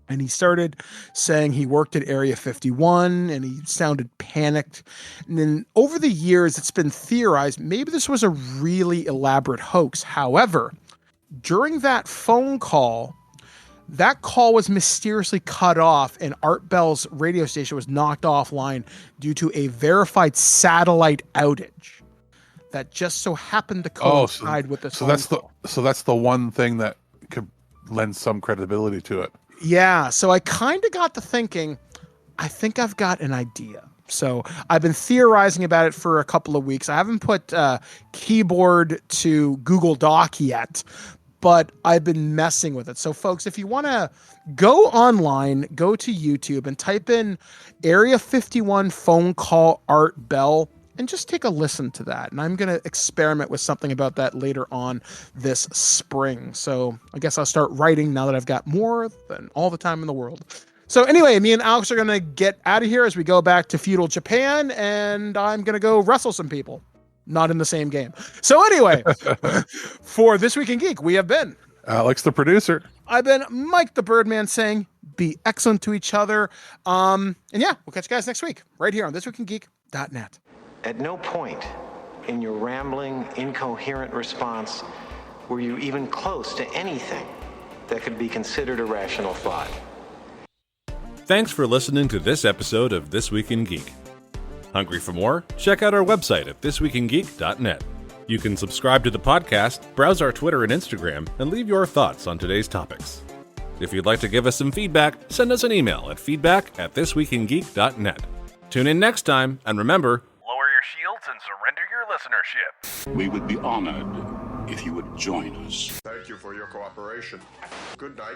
and he started saying he worked at Area 51, and he sounded panicked. And then over the years, it's been theorized maybe this was a really elaborate hoax. However, during that phone call, that call was mysteriously cut off, and Art Bell's radio station was knocked offline due to a verified satellite outage that just so happened to coincide with this. So that's the one thing that could lend some credibility to it. Yeah. So I kind of got to thinking, I think I've got an idea. So I've been theorizing about it for a couple of weeks. I haven't put keyboard to Google Doc yet, but I've been messing with it. So folks, if you want to go online, go to YouTube and type in Area 51 phone call Art Bell and just take a listen to that. And I'm going to experiment with something about that later on this spring. So I guess I'll start writing now that I've got more than all the time in the world. So anyway, me and Alex are going to get out of here as we go back to feudal Japan, and I'm going to go wrestle some people. Not in the same game. So anyway, for This Week in Geek, we have been Alex, the producer. I've been Mike, the Birdman, saying be excellent to each other. And yeah, we'll catch you guys next week right here on thisweekingeek.net. At no point in your rambling, incoherent response were you even close to anything that could be considered a rational thought. Thanks for listening to this episode of This Week in Geek. Hungry for more? Check out our website at thisweekingeek.net. You can subscribe to the podcast, browse our Twitter and Instagram, and leave your thoughts on today's topics. If you'd like to give us some feedback, send us an email at feedback@thisweekingeek.net. Tune in next time, and remember, lower your shields and surrender your listenership. We would be honored if you would join us. Thank you for your cooperation. Good night.